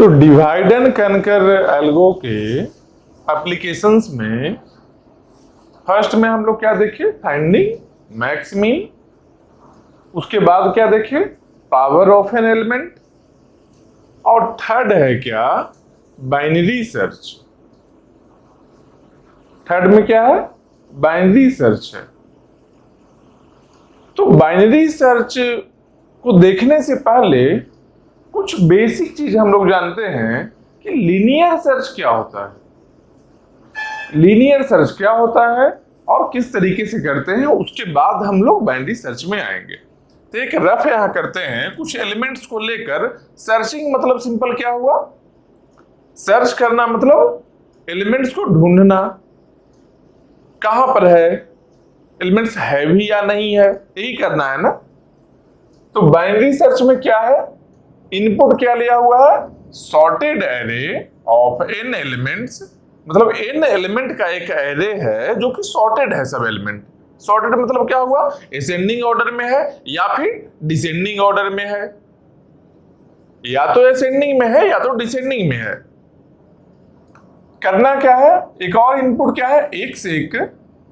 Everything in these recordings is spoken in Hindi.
तो डिवाइड एंड कनकर एल्गो के एप्लीकेशंस में फर्स्ट में हम लोग क्या देखे, फाइंडिंग मैक्स मीन। उसके बाद क्या देखे, पावर ऑफ एन एलिमेंट। और थर्ड है क्या, बाइनरी सर्च। थर्ड में क्या है, बाइनरी सर्च है। तो बाइनरी सर्च को देखने से पहले कुछ बेसिक चीज हम लोग जानते हैं कि लीनियर सर्च क्या होता है, लीनियर सर्च क्या होता है और किस तरीके से करते हैं। उसके बाद हम लोग बाइनरी सर्च में आएंगे। तो एक रफ यहां करते हैं, कुछ एलिमेंट्स को लेकर सर्चिंग मतलब सिंपल क्या हुआ, सर्च करना मतलब एलिमेंट्स को ढूंढना, कहां पर है, एलिमेंट्स है भी या नहीं है, यही करना है ना। तो बाइनरी सर्च में क्या है, इनपुट क्या लिया हुआ है, sorted array of N elements, मतलब एन एलिमेंट का एक एरे है जो कि सॉर्टेड है, सब एलिमेंट। सॉर्टेड मतलब क्या हुआ, असेंडिंग ऑर्डर में है या फिर डिसेंडिंग ऑर्डर में है, या तो असेंडिंग में है या तो डिसेंडिंग में है। करना क्या है, एक और इनपुट क्या है, x एक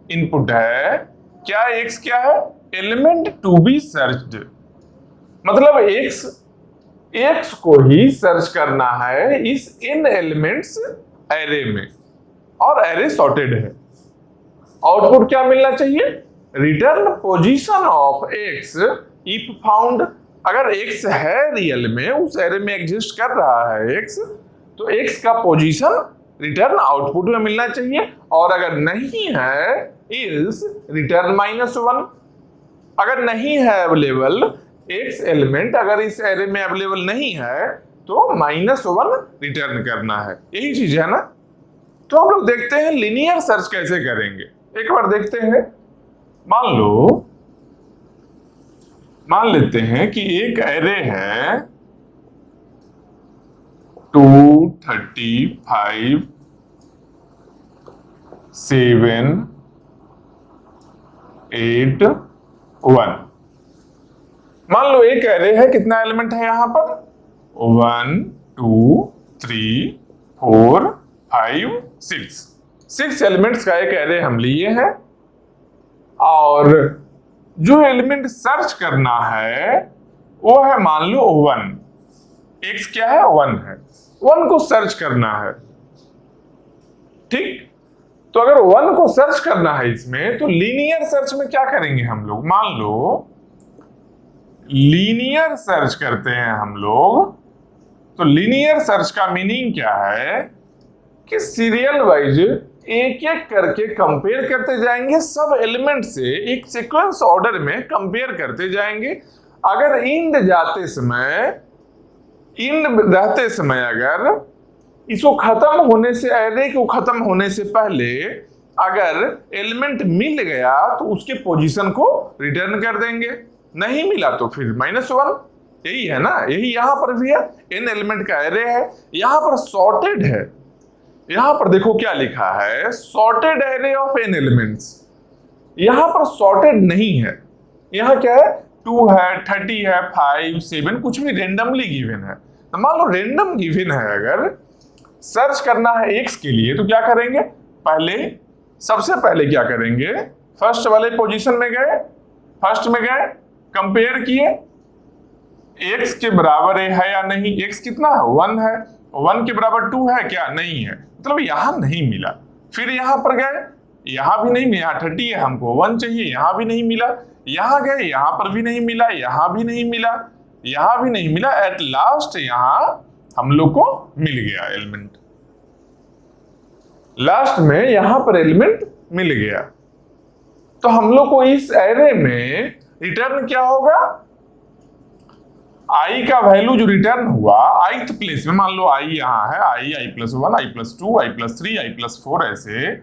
इनपुट है। क्या x क्या है, एलिमेंट टू बी सर्च्ड, मतलब x को ही सर्च करना है इस इन एलिमेंट्स एरे में, और एरे सॉर्टेड है। आउटपुट क्या मिलना चाहिए, return position of x if found. अगर x है रियल में, उस एरे में एग्जिस्ट कर रहा है x, तो x का पोजीशन रिटर्न आउटपुट में मिलना चाहिए। और अगर नहीं है, इज रिटर्न -1। अगर नहीं है अवेलेबल x एलिमेंट, अगर इस एरे में अवेलेबल नहीं है तो -1 रिटर्न करना है, यही चीज है ना। तो हम लोग देखते हैं लीनियर सर्च कैसे करेंगे, एक बार देखते हैं। मान लेते हैं कि एक एरे है 2, 35, 7, 8, 1। मान लो एक एरे है, कितना एलिमेंट है यहां पर, 1, 2, 3, 4, 5, 6 एलिमेंट्स का एक एरे हम लिए हैं। और जो एलिमेंट सर्च करना है वो है मान लो 1। x क्या है, 1 है, 1 को सर्च करना है, ठीक। तो अगर 1 को सर्च करना है इसमें, तो लीनियर सर्च में क्या करेंगे हम लोग, मान लो लीनियर सर्च करते हैं हम लोग। तो लीनियर सर्च का मीनिंग क्या है कि सीरियल वाइज एक एक करके कंपेयर करते जाएंगे, सब एलिमेंट से एक सीक्वेंस ऑर्डर में कंपेयर करते जाएंगे। अगर इंड रहते समय अगर इसको खत्म होने से, एरे को खत्म होने से पहले अगर एलिमेंट मिल गया तो उसके पोजीशन को रिटर्न कर देंगे, नहीं मिला तो फिर -1। यही है ना, यही यहां पर भी है। एन एलिमेंट का एरे है, यहां पर सॉर्टेड है। यहां पर देखो क्या लिखा है, sorted array of N elements. यहां पर सॉर्टेड नहीं है, यहां क्या है, 2 है, 30 है, 5, 7, कुछ भी रेंडमली गिवन है। तो मान लो रेंडम गिवन है, अगर सर्च करना है x के लिए तो क्या करेंगे, सबसे पहले क्या करेंगे, फर्स्ट वाले पोजीशन में गए, फर्स्ट में गए, कंपेयर किए, x के बराबर है या नहीं, x कितना है, 1 है, 1 के बराबर 2 है क्या, नहीं है, मतलब यहां नहीं मिला। फिर यहां पर गए, यहां भी नहीं मिला, यहाँ 30 है, हमको 1 चाहिए, यहां भी नहीं मिला। यहां गए, यहां पर भी नहीं मिला, यहां भी नहीं मिला, यहां भी नहीं मिला। एट लास्ट यहां हम लोग को मिल गया एलिमेंट, लास्ट में यहां पर एलिमेंट मिल गया। तो हम लोग को इस एरे में रिटर्न क्या होगा, आई का वैल्यू जो रिटर्न हुआ ith प्लेस में, मान लो आई यहां है, i +1, i +2, i +3, i +4 ऐसे।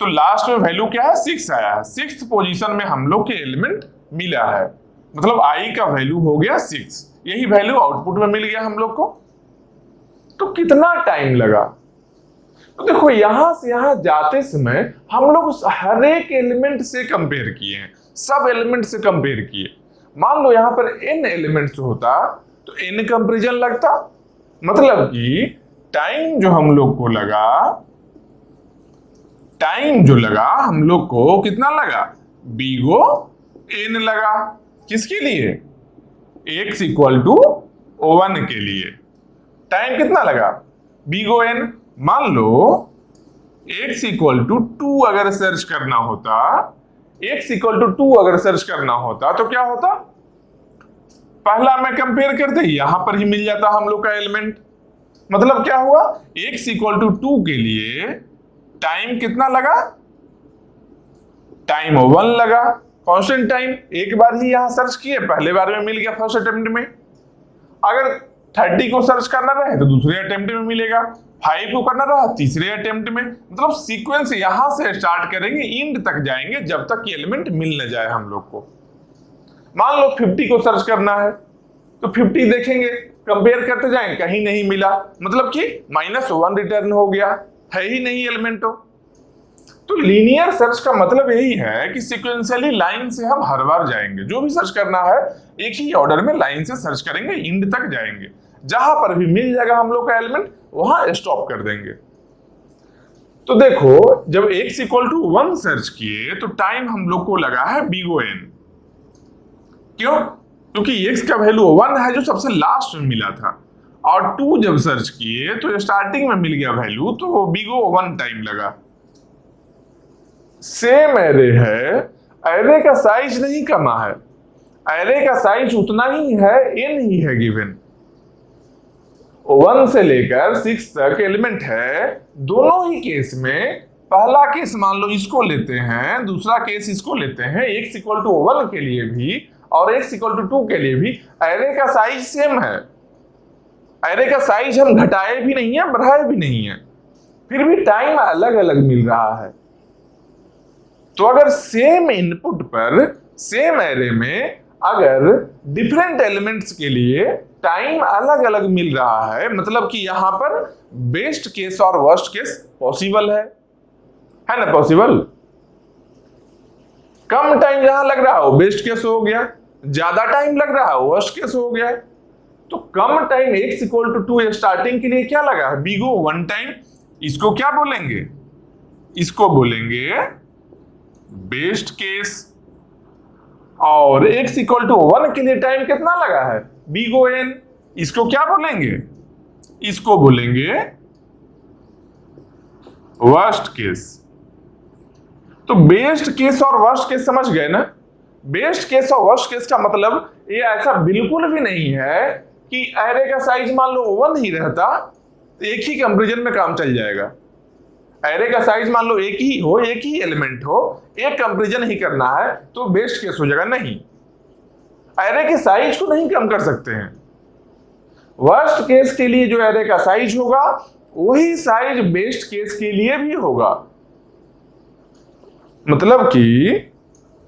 तो लास्ट में वैल्यू क्या है, 6 आया है। 6th पोजीशन में हम लोग के एलिमेंट मिला है, मतलब i का वैल्यू हो गया 6। यही वैल्यू आउटपुट में मिल गया हम लोग को। तो कितना टाइम लगा, तो देखो यहां से यहां जाते समय हम लोग हर एक एलिमेंट से कंपेयर किए हैं, सब एलिमेंट से कंपेयर किए। मान लो यहां पर n एलिमेंट्स होता तो n कंपैरिजन लगता, मतलब कि टाइम जो हम लोग को लगा, टाइम जो लगा हम लोग को कितना लगा, बीगो एन लगा। किसके लिए, x इक्वल टू 1 के लिए टाइम कितना लगा, बीगो एन। मान लो x इक्वल टू 2 अगर सर्च करना होता, x इक्वल टू 2 अगर सर्च करना होता तो क्या होता, पहला मैं कंपेयर करते यहां पर ही मिल जाता हम लोग का एलिमेंट। मतलब क्या हुआ, x इक्वल टू 2 के लिए टाइम कितना लगा, टाइम 1 लगा, कांस्टेंट टाइम। एक बार ही यहां सर्च किए, पहले बार में मिल गया फर्स्ट अटेम्प्ट में। अगर 30 को सर्च करना रहे तो दूसरे अटेम्प्ट में मिलेगा, 5 को करना रहा तीसरे अटेम्प्ट में। मतलब सीक्वेंस यहां से स्टार्ट करेंगे, एंड तक जाएंगे जब तक कि एलिमेंट मिल न जाए हम लोग को। मान लो 50 को सर्च करना है तो 50 देखेंगे, कंपेयर करते जाएंगे, कहीं नहीं मिला, मतलब कि -1 रिटर्न हो गया, है ही नहीं एलिमेंट। तो लीनियर सर्च का मतलब यही है कि सीक्वेंशियली लाइन से हम हर बार जाएंगे, जो भी सर्च करना है एक ही ऑर्डर में लाइन से सर्च करेंगे, एंड तक जाएंगे, जहां पर भी मिल जाएगा हम लोग का एलिमेंट वहां स्टॉप कर देंगे। तो देखो जब x इक्वल टू 1 सर्च किए तो टाइम हम लोग को लगा है बीगो एन। क्यों, क्योंकि x का वैल्यू 1 है जो सबसे लास्ट में मिला था, और 2 जब सर्च किए तो स्टार्टिंग में मिल गया वैल्यू, तो बीगो 1 टाइम लगा। सेम एरे है, एरे का साइज नहीं कमा है, एरे का साइज उतना ही है, n ही है गिवन। 1 से लेकर 6 तक एलिमेंट है। दोनों ही केस में, पहला केस मान लो इसको लेते हैं, दूसरा केस इसको लेते हैं, x इक्वल टू 1 के लिए भी और x इक्वल टू 2 के लिए भी एरे का साइज सेम है। एरे का साइज हम घटाए भी नहीं है, बढ़ाए भी नहीं है, फिर भी टाइम अलग अलग मिल रहा है। तो अगर सेम इनपुट पर सेम एरे में अगर डिफरेंट एलिमेंट्स के लिए टाइम अलग अलग मिल रहा है, मतलब कि यहां पर बेस्ट केस और वर्स्ट केस पॉसिबल है ना, पॉसिबल। कम टाइम जहां लग रहा हो बेस्ट केस हो गया, ज्यादा टाइम लग रहा हो वर्स्ट केस हो गया। तो कम time x equal to 2 starting के लिए क्या लगा है, बीगो 1 टाइम। इसको क्या बोलेंगे, इसको बोलेंगे बेस्ट केस। और x इक्वल टू 1 के लिए टाइम कितना लगा है, बीगो n। इसको क्या बोलेंगे, इसको बोलेंगे वर्स्ट केस। तो बेस्ट केस और वर्स्ट केस समझ गए ना। बेस्ट केस और वर्स्ट केस का मतलब ये ऐसा बिल्कुल भी नहीं है कि एरे का साइज मान लो 1 ही रहता तो एक ही कंपैरिजन में काम चल जाएगा। एरे का साइज मान लो एक ही हो, एक ही एलिमेंट हो, एक कंपैरिजन ही करना है तो बेस्ट केस हो जाएगा। नहीं, एरे के साइज को नहीं कम कर सकते हैं। वर्स्ट केस के लिए जो एरे का साइज होगा वही साइज बेस्ट केस के लिए भी होगा। मतलब कि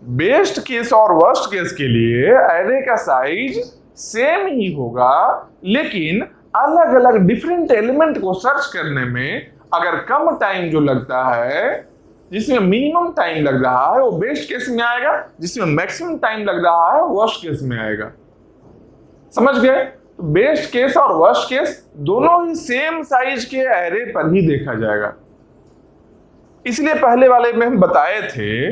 बेस्ट केस और वर्स्ट केस के लिए एरे का साइज सेम ही होगा, लेकिन अलग अलग डिफरेंट एलिमेंट को सर्च करने में अगर कम टाइम जो लगता है, जिसमें मिनिमम टाइम लग रहा है, वो बेस्ट केस में आएगा, जिसमें मैक्सिमम टाइम लग रहा है वर्स्ट केस में आएगा। समझ गए। तो बेस्ट केस और वर्स्ट केस दोनों ही सेम साइज के एरे पर ही देखा जाएगा। इसलिए पहले वाले में हम बताए थे,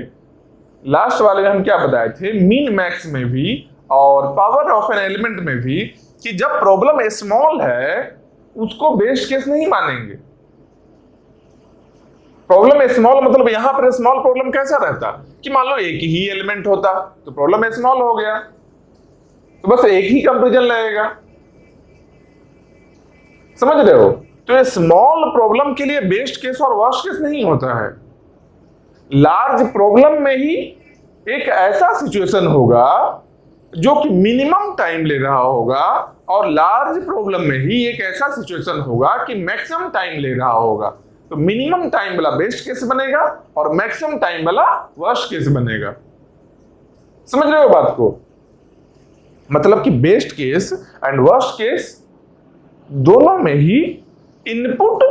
लास्ट वाले में हम क्या बताए थे, मीन मैक्स में भी और पावर ऑफ एन एलिमेंट में भी, कि जब प्रॉब्लम स्मॉल है उसको बेस्ट केस नहीं मानेंगे। प्रॉब्लम स्मॉल मतलब यहां पर स्मॉल प्रॉब्लम कैसा रहता कि मान लो एक ही एलिमेंट होता तो प्रॉब्लम स्मॉल हो गया, तो बस एक ही कंपैरिजन लगेगा। समझ रहे हो। तो ये स्मॉल प्रॉब्लम के लिए बेस्ट केस और वर्स्ट केस नहीं होता है। लार्ज प्रॉब्लम में ही एक ऐसा सिचुएशन होगा जो कि मिनिमम टाइम ले रहा होगा, और लार्ज प्रॉब्लम में ही एक ऐसा सिचुएशन होगा कि मैक्सिमम टाइम ले रहा होगा। तो मिनिमम टाइम वाला बेस्ट केस बनेगा और मैक्सिमम टाइम वाला वर्स्ट केस बनेगा। समझ रहे हो बात को। मतलब कि best case and worst case दोनों में ही इनपुट,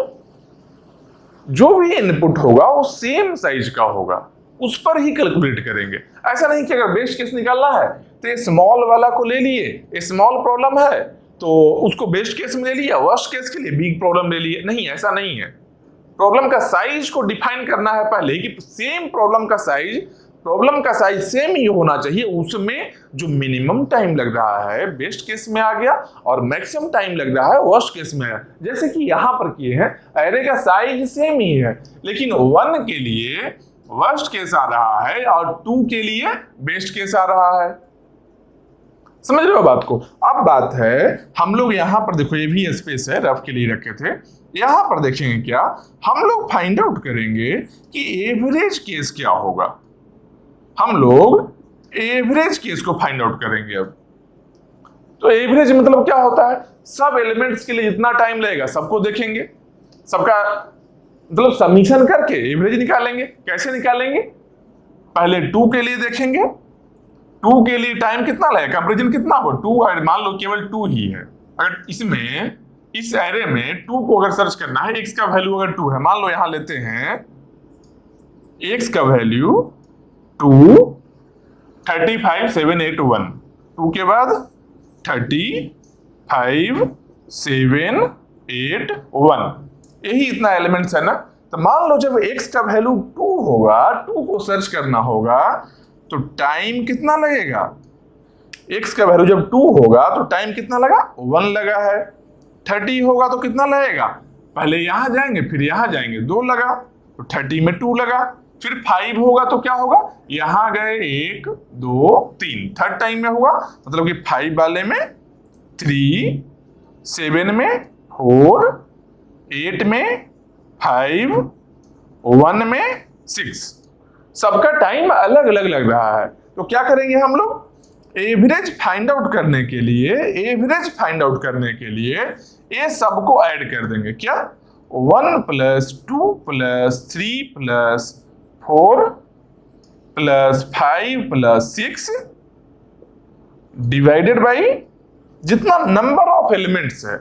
जो भी इनपुट होगा वो सेम साइज का होगा, उस पर ही कैलकुलेट करेंगे। ऐसा नहीं कि अगर बेस्ट केस निकालना है तो ये स्मॉल वाला को ले लिए, ये स्मॉल प्रॉब्लम है तो उसको बेस्ट केस में ले लिया, वर्स्ट केस के लिए बिग प्रॉब्लम ले लिया। नहीं, ऐसा नहीं है। प्रॉब्लम का साइज को डिफाइन करना है पहले कि सेम प्रॉब्लम का साइज सेम ही होना चाहिए, उसमें जो मिनिमम टाइम लग रहा है बेस्ट केस में आ गया और मैक्सिमम टाइम लग रहा है वर्स्ट केस में आया। जैसे कि यहां पर किए हैं, एरे का साइज सेम ही है, लेकिन 1 के लिए वर्स्ट केस आ रहा है और 2 के लिए बेस्ट केस आ रहा है। समझ रहे हो बात को? अब बात है, हम लोग यहां पर देखो, ये भी स्पेस है, रफ के लिए रखे थे। यहां पर देखेंगे क्या, हम लोग फाइंड आउट करेंगे कि एवरेज केस क्या होगा। हम लोग एवरेज केस को फाइंड आउट करेंगे अब। तो एवरेज मतलब क्या होता है, सब एलिमेंट्स के लिए जितना टाइम लगेगा सबको देखेंगे, सबका मतलब सबमिशन करके एवरेज निकालेंगे। कैसे निकालेंगे, पहले 2 के लिए देखेंगे, 2 के लिए टाइम कितना लगेगा, कंपैरिजन कितना हो, 2 मान लो केवल 2 ही है। अगर इसमें इस एरे में 2 को अगर सर्च करना है, x का वैल्यू अगर 2 है, मान लो यहां लेते हैं x का वैल्यू 2 35 7 8 1, 2 के बाद 35 7 8 1, यही इतना एलिमेंट्स है ना। तो मान लो जब x का वैल्यू 2 होगा, 2 को सर्च करना होगा तो टाइम कितना लगेगा, x का वैल्यू जब 2 होगा तो टाइम कितना लगा, 1 लगा है। 30 होगा तो कितना लगेगा, पहले यहां जाएंगे फिर यहां जाएंगे, 2 लगा, तो 30 में 2 लगा। फिर 5 होगा तो क्या होगा, यहां गए 1 2 3, थर्ड टाइम में हुआ, मतलब कि 5 वाले में 3, 7 में 4, 8 में 5, 1 में 6, सबका टाइम अलग अलग लग रहा है। तो क्या करेंगे हम लोग, एवरेज फाइंड आउट करने के लिए ये सबको ऐड कर देंगे। क्या, 1 + 2 + 3 + 4 + 5 + 6 डिवाइडेड बाई जितना नंबर ऑफ एलिमेंट्स है।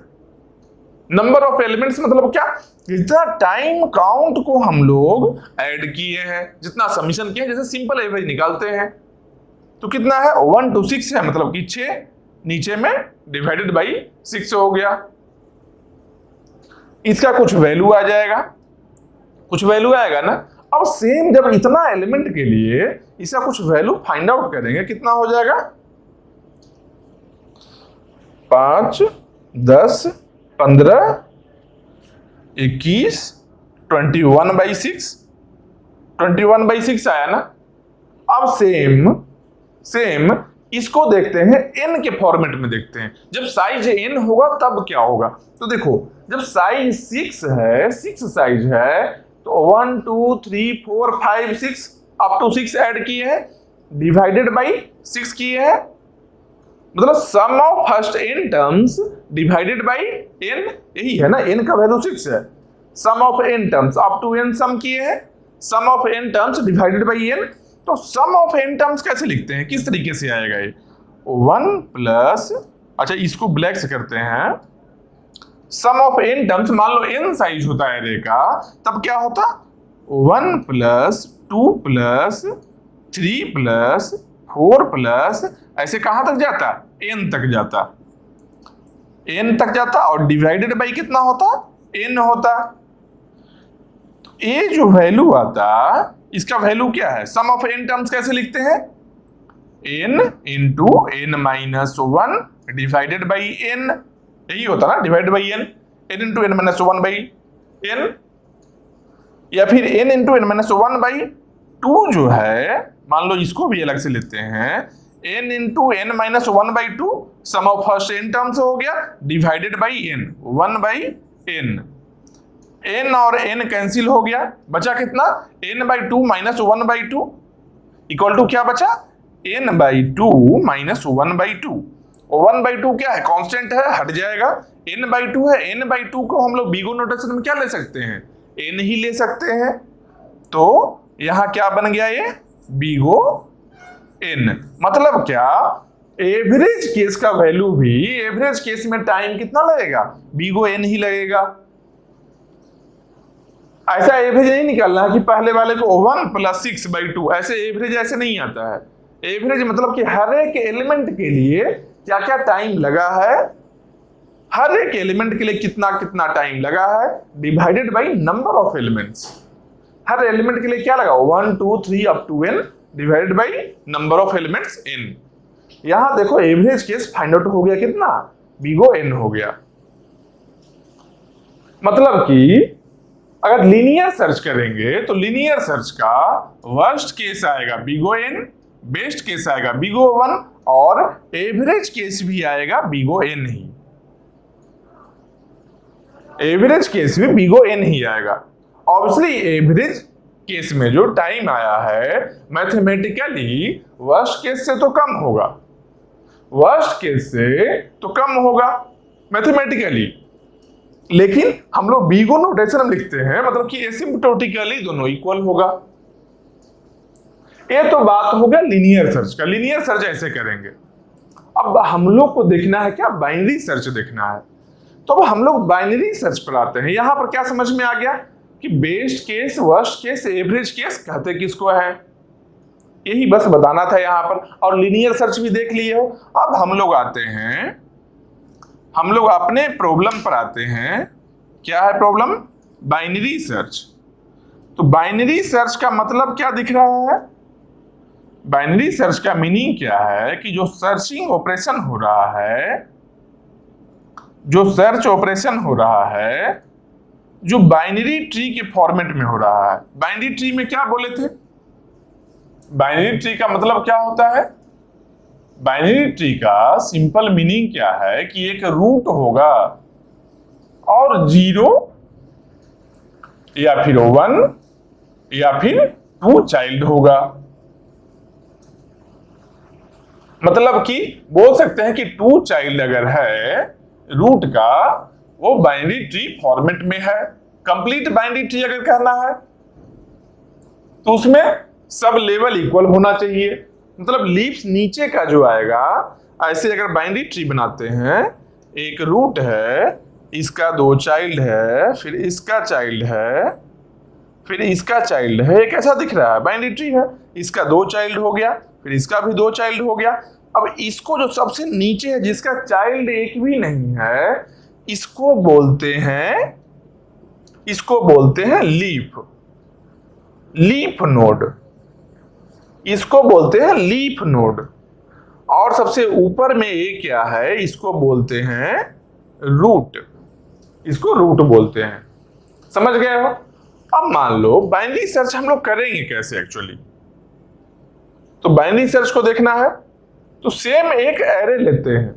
नंबर ऑफ एलिमेंट्स मतलब क्या, जितना टाइम काउंट को हम लोग ऐड किए हैं, जितना सबमिशन किए हैं। जैसे सिंपल एवरेज निकालते हैं तो कितना है, 1 to 6 है, मतलब कि 6 नीचे में डिवाइडेड बाई 6 हो गया। इसका कुछ वैल्यू आ जाएगा, कुछ वैल्यू आएगा ना। अब सेम जब इतना एलिमेंट के लिए इसका कुछ वैल्यू फाइंड आउट करेंगे, कितना हो जाएगा, 5 10 15 21 21/6, 21/6 आया ना। अब सेम इसको देखते हैं n के फॉर्मेट में देखते हैं। जब साइज n होगा तब क्या होगा, तो देखो जब साइज 6 है, 6 साइज है, तो 1 2 3 4 5 6 अप टू 6 ऐड किए हैं, डिवाइडेड बाई 6 किए हैं, मतलब sum of first n terms divided by n, यही है ना, n का वैल्यू 6 है। Sum of n terms up to n sum किए हैं, sum of n terms divided by n। तो सम ऑफ n टर्म्स कैसे लिखते हैं, किस तरीके से आएगा ये, 1 प्लस, अच्छा इसको ब्लैक से करते हैं, सम ऑफ n टर्म्स, मान लो n साइज होता है एरे का, तब क्या होता, 1 + 2 + 3 + 4 प्लस, ऐसे कहां तक जाता, n तक जाता, n तक जाता, और डिवाइडेड बाई कितना होता, n होता। ये जो वैल्यू आता, इसका वैल्यू क्या है, सम ऑफ n टर्म्स कैसे लिखते हैं, n into n - 1 divided by n, यही होता ना, divided by n, n into n - 1 by n, या फिर n इंटू n - 1 बाई 2 जो है, मान लो इसको भी अलग से लेते हैं, n into n - 1 by 2 sum of first n terms हो गया, divided by n 1 by n, n और n कैंसिल हो गया, बचा कितना, n by 2 - 1 by 2 equal to क्या बचा, n बाई 2 - 1 बाई 2। 1 बाई 2 क्या है, कांस्टेंट है, हट जाएगा, n बाई 2 है, n बाई 2 को हम लोग बीगो नोटेशन में क्या ले सकते हैं, n ही ले सकते हैं। तो यहां क्या बन गया, ये बीगो n, मतलब क्या, एवरेज केस का वैल्यू भी, एवरेज केस में टाइम कितना लगेगा, बीगो n ही लगेगा। ऐसा एवरेज नहीं निकालना है कि पहले वाले को 1 + 6 बाई 2, ऐसे एवरेज ऐसे नहीं आता है। एवरेज मतलब कि हर एक एलिमेंट के लिए क्या क्या टाइम लगा है, हर एक एलिमेंट के लिए कितना कितना टाइम लगा है divided by number of elements. हर एलिमेंट के लिए क्या लगा 1 2 3 up to n divided by number of elements n। यहां देखो एवरेज केस फाइंड आउट हो गया कितना बिगो n हो गया। मतलब कि अगर लीनियर सर्च करेंगे तो लीनियर सर्च का वर्स्ट केस आएगा बिगो n, बेस्ट केस आएगा बिगो 1 और एवरेज केस भी आएगा बिगो n ही। एवरेज केस में बिगो n ही आएगा। ऑब्वियसली एवरेज केस में जो टाइम आया है मैथमेटिकली वर्स्ट केस से तो कम होगा, वर्स्ट केस से तो कम होगा मैथमेटिकली, लेकिन हम लोग बिगो नोटेशन में लिखते हैं मतलब कि एसिम्प्टोटिकली दोनों इक्वल होगा। ये तो बात हो गया लीनियर सर्च का। लीनियर सर्च ऐसे करेंगे। अब हम लोग को देखना है क्या बाइनरी सर्च देखना है। तो अब हम लोग बाइनरी सर्च पर आते हैं। यहां पर क्या समझ में आ गया कि best case, worst case, average case कहते किसको है, यही बस बताना था यहां पर। और लीनियर सर्च भी देख लिए हो। अब हम लोग आते हैं, हम लोग अपने प्रॉब्लम पर आते हैं। क्या है प्रॉब्लम? Binary search. तो बाइनरी सर्च का मतलब क्या दिख रहा है? बाइनरी सर्च का मीनिंग क्या है कि जो सर्चिंग ऑपरेशन हो रहा है, जो सर्च ऑपरेशन हो रहा है, जो बाइनरी ट्री के फॉर्मेट में हो रहा है। बाइनरी ट्री में क्या बोले थे? बाइनरी ट्री का मतलब क्या होता है? बाइनरी ट्री का सिंपल मीनिंग क्या है कि एक रूट होगा और 0 या फिर 1 या फिर 2 चाइल्ड होगा। मतलब कि बोल सकते हैं कि 2 चाइल्ड अगर है रूट का, वो बाइनरी ट्री फॉर्मेट में है। कंप्लीट बाइनरी ट्री अगर कहना है तो उसमें सब लेवल इक्वल होना चाहिए। मतलब लीव्स नीचे का जो आएगा, ऐसे अगर बाइनरी ट्री बनाते हैं, एक रूट है, इसका 2 चाइल्ड है, फिर इसका चाइल्ड है, फिर इसका चाइल्ड है, एक ऐसा दिख रहा है बाइनरी ट्री है। इसका 2 चाइल्ड हो गया, फिर इसका भी 2 चाइल्ड हो गया। अब इसको जो सबसे नीचे है जिसका चाइल्ड एक भी नहीं है, इसको बोलते हैं, इसको बोलते हैं लीफ, लीफ नोड। इसको बोलते हैं लीफ नोड। और सबसे ऊपर में ये क्या है, इसको बोलते हैं रूट, इसको रूट बोलते हैं। समझ गए हो? अब मान लो बाइनरी सर्च हम लोग करेंगे कैसे एक्चुअली। तो बाइनरी सर्च को देखना है तो सेम एक एरे लेते हैं,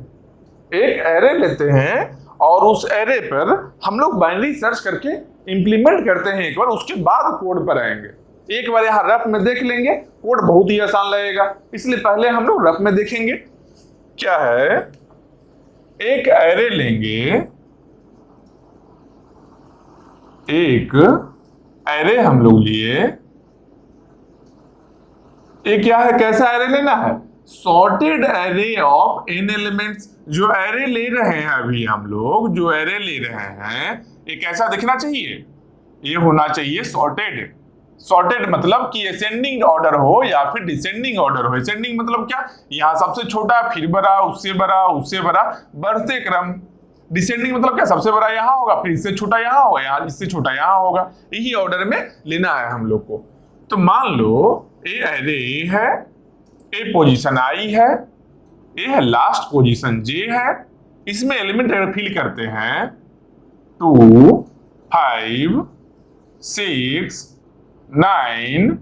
एक एरे लेते हैं और उस एरे पर हम लोग बाइनरी सर्च करके इंप्लीमेंट करते हैं एक बार, उसके बाद कोड पर आएंगे। एक बार यहां रफ में देख लेंगे, कोड बहुत ही आसान लगेगा, इसलिए पहले हम लोग रफ में देखेंगे। क्या है, एक एरे लेंगे, एक एरे हम लोग लिए। ये क्या है, कैसा एरे लेना है? Sorted array of n elements. जो एरे ले रहे हैं अभी हम लोग, जो एरे ले रहे हैं, ये कैसा दिखना चाहिए? ये होना चाहिए सॉर्टेड। सॉर्टेड मतलब कि असेंडिंग ऑर्डर हो या फिर डिसेंडिंग ऑर्डर हो। असेंडिंग मतलब क्या, यहां सबसे छोटा, फिर बड़ा, उससे बड़ा, उससे बड़ा, बढ़ते क्रम। डिसेंडिंग मतलब क्या, सबसे बड़ा यहां होगा, फिर इससे छोटा यहां होगा, यहां इससे छोटा यहां होगा। यही ऑर्डर में लेना है हम लोग को। तो मान लो ए एरे है, ए पोजीशन आई है, ए है लास्ट पोजीशन जे है। इसमें एलिमेंट अगर फिल करते हैं 2 5 6 9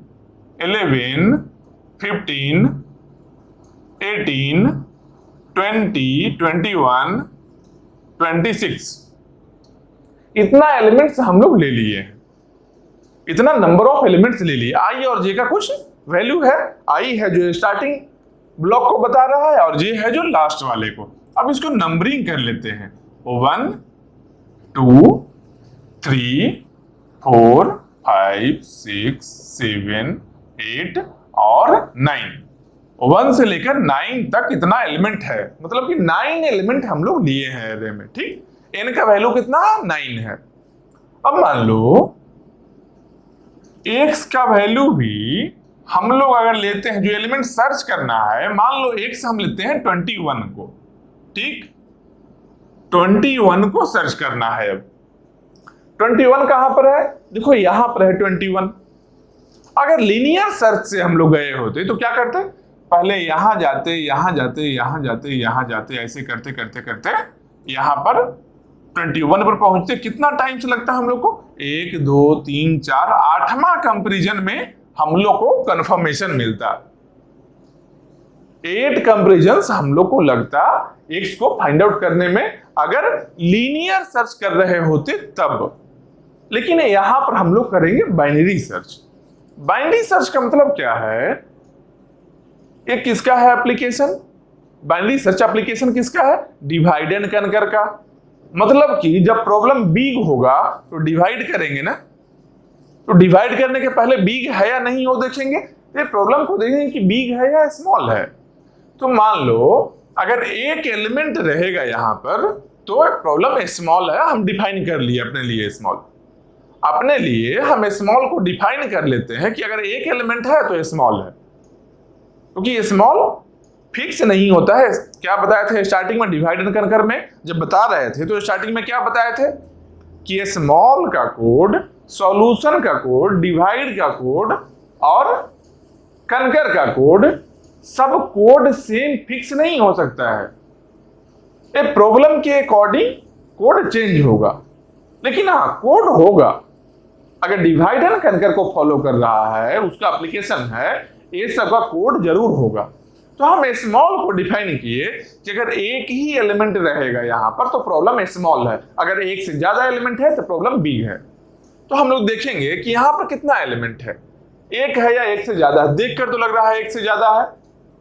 11 15 18 20 21 26, इतना एलिमेंट्स हम लोग ले लिए, इतना नंबर ऑफ एलिमेंट्स ले लिए। आई और जे का कुछ वैल्यू है, आई है जो स्टार्टिंग ब्लॉक को बता रहा है और जे है जो लास्ट वाले को। अब इसको नंबरिंग कर लेते हैं, 1 2 3 4 5 6 7 8 और 9। 1 से लेकर 9 तक इतना एलिमेंट है, मतलब कि 9 एलिमेंट हम लोग लिए हैं एरे में। ठीक, n का वैल्यू कितना, 9 है। अब मान लो x का वैल्यू भी हम लोग अगर लेते हैं, जो एलिमेंट सर्च करना है, मान लो x हम लेते हैं 21 को। ठीक, 21 को सर्च करना है। अब 21 कहां पर है? देखो यहां पर है 21। अगर लीनियर सर्च से हम लोग गए होते तो क्या करते? पहले यहां जाते, यहां जाते, यहां जाते, यहां जाते, ऐसे करते करते करते यहां पर 21 पर पहुंचते। कितना टाइम से लगता है हम लोग को? 1 2 3 4 8वां कंपैरिजन में हम लोग को कंफर्मेशन मिलता। 8 कंपैरिजंस हम लोग को लगता एक्स को फाइंड आउट करने में, अगर लीनियर सर्च कर रहे होते तब। लेकिन यहां पर हम लोग करेंगे बाइनरी सर्च। बाइनरी सर्च का मतलब क्या है? ये किसका है एप्लीकेशन? बाइनरी सर्च एप्लीकेशन किसका है? डिवाइड एंड कनकर का। मतलब कि जब प्रॉब्लम बिग होगा तो डिवाइड करेंगे ना, तो डिवाइड करने के पहले बिग है या नहीं वो देखेंगे। ये प्रॉब्लम को देखेंगे कि बिग है या स्मॉल है। तो मान लो अगर एक एलिमेंट रहेगा यहां पर तो प्रॉब्लम स्मॉल है, हम डिफाइन कर लिए अपने लिए स्मॉल। अपने लिए हम स्मॉल को डिफाइन कर लेते हैं कि अगर एक एलिमेंट है तो स्मॉल है, क्योंकि स्मॉल फिक्स नहीं होता है। क्या बताए थे स्टार्टिंग में डिवाइड एंड कनकर में? जब बता रहे थे तो स्टार्टिंग में क्या बताए थे कि स्मॉल का कोड, सॉल्यूशन का कोड, डिवाइड का कोड और कनकर का कोड, सब कोड सेम फिक्स नहीं हो सकता है। एक प्रॉब्लम के अकॉर्डिंग कोड चेंज होगा, लेकिन हाँ कोड होगा। अगर डिवाइड एंड कनकर को फॉलो कर रहा है, उसका एप्लीकेशन है, ये सब का कोड जरूर होगा। तो हम स्मॉल को डिफाइन किए कि अगर एक ही एलिमेंट रहेगा यहां पर तो प्रॉब्लम स्मॉल है, अगर एक से ज्यादा एलिमेंट है तो प्रॉब्लम बिग है। तो हम लोग देखेंगे कि यहां पर कितना एलिमेंट है, एक है या एक से ज्यादा है। देखकर तो लग रहा है एक से ज्यादा है।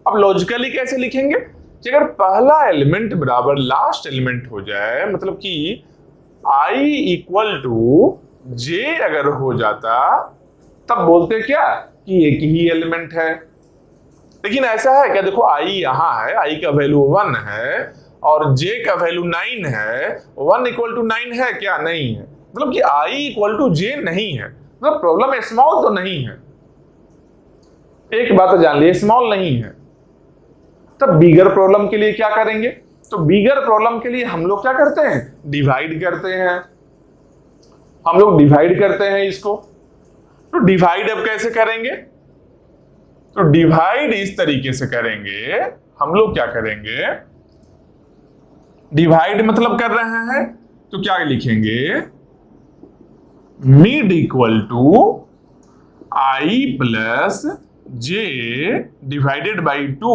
अब लॉजिकली कैसे लिखेंगे कि अगर पहला एलिमेंट बराबर लास्ट एलिमेंट हो जाए, मतलब कि i इक्वल टू j अगर हो जाता, तब बोलते क्या कि एक ही एलिमेंट है। लेकिन ऐसा है क्या? देखो i यहां है, i का वैल्यू 1 है और j का वैल्यू 9 है। 1 इक्वल टू 9 है क्या? नहीं है। मतलब कि i इक्वल टू j नहीं है, मतलब प्रॉब्लम स्मॉल तो नहीं है। एक बात जान ली, स्मॉल नहीं है। तब बिगर प्रॉब्लम के लिए क्या करेंगे? तो बिगर प्रॉब्लम के लिए हम लोग क्या करते हैं? डिवाइड करते हैं। हम लोग डिवाइड करते हैं इसको। तो डिवाइड अब कैसे करेंगे? तो डिवाइड इस तरीके से करेंगे। हम लोग क्या करेंगे? डिवाइड मतलब कर रहे हैं तो क्या लिखेंगे? Mid equal to i plus j divided by 2,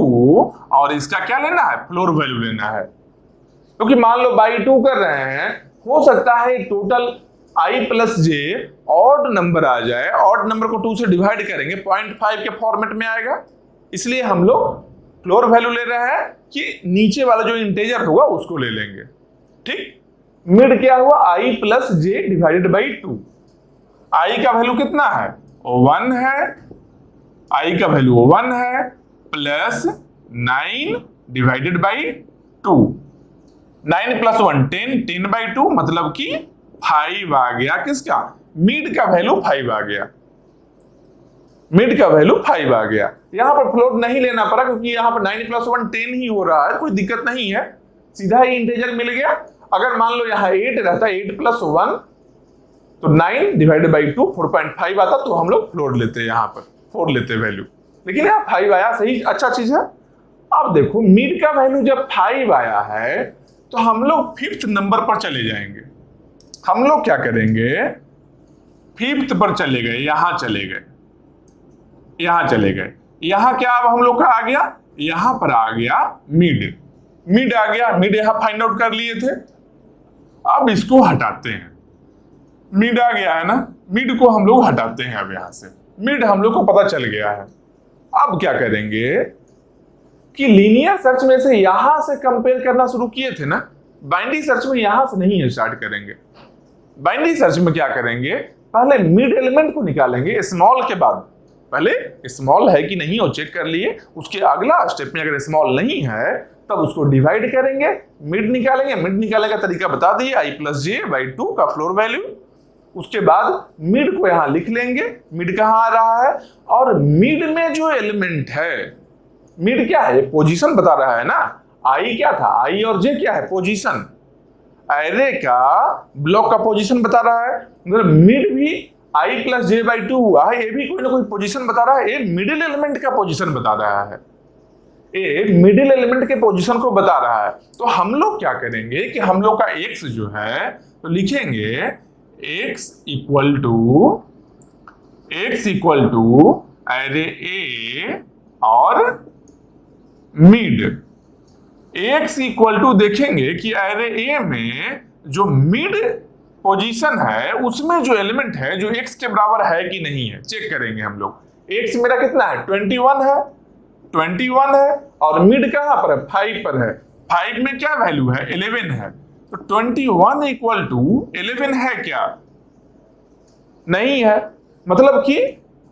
और इसका क्या लेना है? फ्लोर वैल्यू लेना है। क्योंकि मान लो बाई 2 कर रहे हैं, हो सकता है total i plus j odd number आ जाए। ऑड नंबर को 2 से डिवाइड करेंगे 0.5 के फॉर्मेट में आएगा, इसलिए हम लोग फ्लोर वैल्यू ले रहे हैं कि नीचे वाला जो इंटेजर होगा उसको ले लेंगे। ठीक, मिड क्या हुआ? i plus j divided by 2। i का वैल्यू कितना है? 1 है। i का वैल्यू 1 है plus 9 divided by 2। 9 plus 1 10, 10 by 2 मतलब कि 5 आ गया। किसका? मिड का वैल्यू 5 आ गया। मिड का वैल्यू 5 आ गया। यहां पर फ्लोट नहीं लेना पड़ा क्योंकि यहां पर 9 प्लस 1 10 ही हो रहा है, कोई दिक्कत नहीं है, सीधा ही इंटीजर मिल गया। अगर मान लो यहां 8 रहता, 8 प्लस 1 तो 9 डिवाइडेड बाई 2 4.5 आता, तो हम लोग फ्लोट लेते, यहां पर 4 लेते वैल्यू। लेकिन यहाँ 5 आया, सही, अच्छा चीज है। अब देखो मिड का वैल्यू जब 5 आया है तो हम लोग 5th नंबर पर चले जाएंगे। हम लोग क्या करेंगे? 5th पर चले गए, यहां चले गए, यहां चले गए। यहां क्या अब हम लोग का आ गया? यहां पर आ गया मिड। मिड आ गया, मिड यहां फाइंड आउट कर लिए थे। अब इसको हटाते हैं। मिड आ गया है ना, मिड को हम लोग हटाते हैं। अब यहां से मिड हम लोग को पता चल गया है। अब क्या करेंगे कि लीनियर सर्च में से यहां से कंपेयर करना शुरू किए थे ना, बाइनरी सर्च में यहां से नहीं स्टार्ट करेंगे। बाइनरी सर्च में क्या करेंगे? पहले मिड एलिमेंट को निकालेंगे स्मॉल के बाद। पहले स्मॉल है कि नहीं वो चेक कर लिए, उसके अगला स्टेप में अगर स्मॉल नहीं है तब उसको डिवाइड करेंगे, मिड निकालेंगे। मिड निकालने का तरीका बता दिए, i प्लस j बाई 2 का फ्लोर वैल्यू। उसके बाद मिड को यहां लिख लेंगे। मिड कहां आ रहा है? और मिड में जो एलिमेंट है, मिड क्या है? पोजीशन बता रहा है ना। i क्या था? i और j क्या है? पोजीशन। एरे का ब्लॉक का पोजीशन बता रहा है, मतलब मिड भी i + j/2 हुआ है, ये भी कोई ना कोई पोजीशन बता रहा है, ये मिडिल एलिमेंट का पोजीशन बता रहा है, ये मिडिल एलिमेंट के पोजीशन को बता रहा है। तो हम लोग क्या करेंगे कि हम लोग का x जो है तो लिखेंगे x equal to array a और मिड। x इक्वल टू देखेंगे कि एरे a में जो मिड पोजीशन है उसमें जो एलिमेंट है जो x के बराबर है कि नहीं है, चेक करेंगे हम लोग। x मेरा कितना है 21 है और मिड कहां पर है 5 पर है, 5 में क्या वैल्यू है 11 है, तो 21 इक्वल टू 11 है क्या, नहीं है, मतलब कि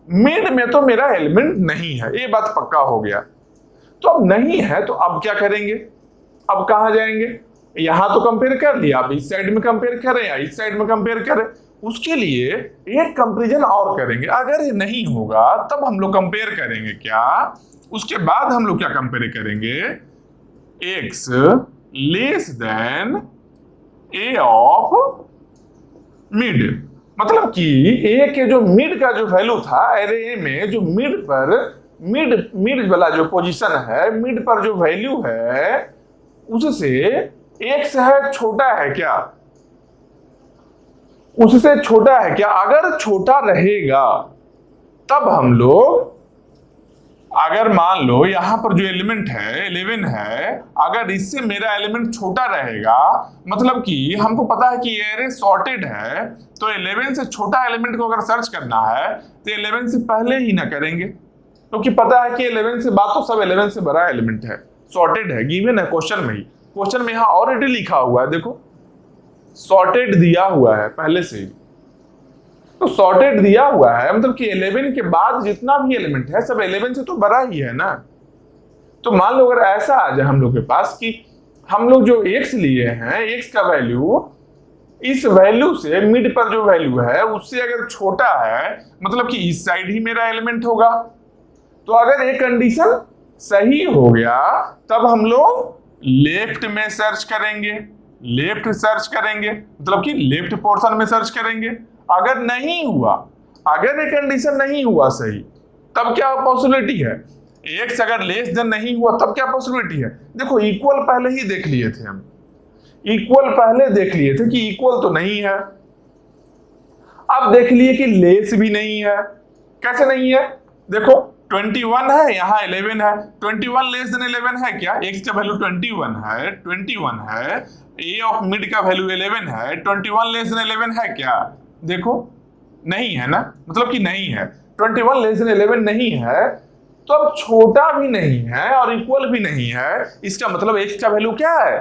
मिड में तो मेरा एलिमेंट नहीं है, ये बात पक्का हो गया। तो अब नहीं है तो अब क्या करेंगे, अब कहां जाएंगे, यहां तो कंपेयर कर लिया, अब इस साइड में कंपेयर करें या इस साइड में कंपेयर करें, उसके लिए एक कंपैरिजन और करेंगे। अगर ये नहीं होगा तब हम लोग कंपेयर करेंगे क्या, उसके बाद हम लोग क्या कंपेयर करेंगे, x less than a of mid, मतलब कि a के जो मिड का जो वैल्यू था एरे में, जो मिड पर मिड वाला जो पोजीशन है, मिड पर जो वैल्यू है उससे x है छोटा है क्या, उससे छोटा है क्या, अगर छोटा रहेगा तब हम लोग, अगर मान लो यहां पर जो एलिमेंट है 11 है, अगर इससे मेरा एलिमेंट छोटा रहेगा, मतलब कि हमको पता है कि ये एरे सॉर्टेड है, तो 11 से छोटा एलिमेंट को अगर सर्च करना है तो 11 से पहले ही ना करेंगे, क्योंकि पता है कि 11 से बाद तो सब 11 से बड़ा एलिमेंट है, सॉर्टेड है, गिवन है क्वेश्चन में ही, क्वेश्चन में यहां ऑलरेडी लिखा हुआ है, देखो सॉर्टेड दिया हुआ है पहले से ही, तो सॉर्टेड दिया हुआ है मतलब कि 11 के बाद जितना भी एलिमेंट है सब 11 से तो बड़ा ही है ना। तो मान लो अगर ऐसा आ जाए हम लोग के पास कि हम लोग जो x लिए हैं, x का वैल्यू इस वैल्यू से मिड पर जो वैल्यू है उससे अगर छोटा है, मतलब कि इस साइड ही मेरा एलिमेंट होगा। तो अगर ये कंडीशन सही हो गया तब हम लोग लेफ्ट में सर्च करेंगे, लेफ्ट सर्च करेंगे, मतलब कि लेफ्ट पोर्शन में सर्च करेंगे। अगर नहीं हुआ, अगर ये कंडीशन नहीं हुआ सही, तब क्या पॉसिबिलिटी है, x अगर लेस देन नहीं हुआ तब क्या पॉसिबिलिटी है, देखो इक्वल पहले ही देख लिए थे हम, इक्वल पहले देख लिए थे कि इक्वल तो नहीं है, अब देख लिए कि लेस भी नहीं है। कैसे नहीं है, देखो 21 है, यहाँ 11 है, 21 लेस देन 11 है क्या, x का वैल्यू 21 है, a ऑफ मिड का वैल्यू 11 है, 21 लेस देन 11 है क्या, देखो नहीं है ना, मतलब कि नहीं है, 21 लेस देन 11 नहीं है, तो अब छोटा भी नहीं है और इक्वल भी नहीं है, इसका मतलब x का वैल्यू क्या है,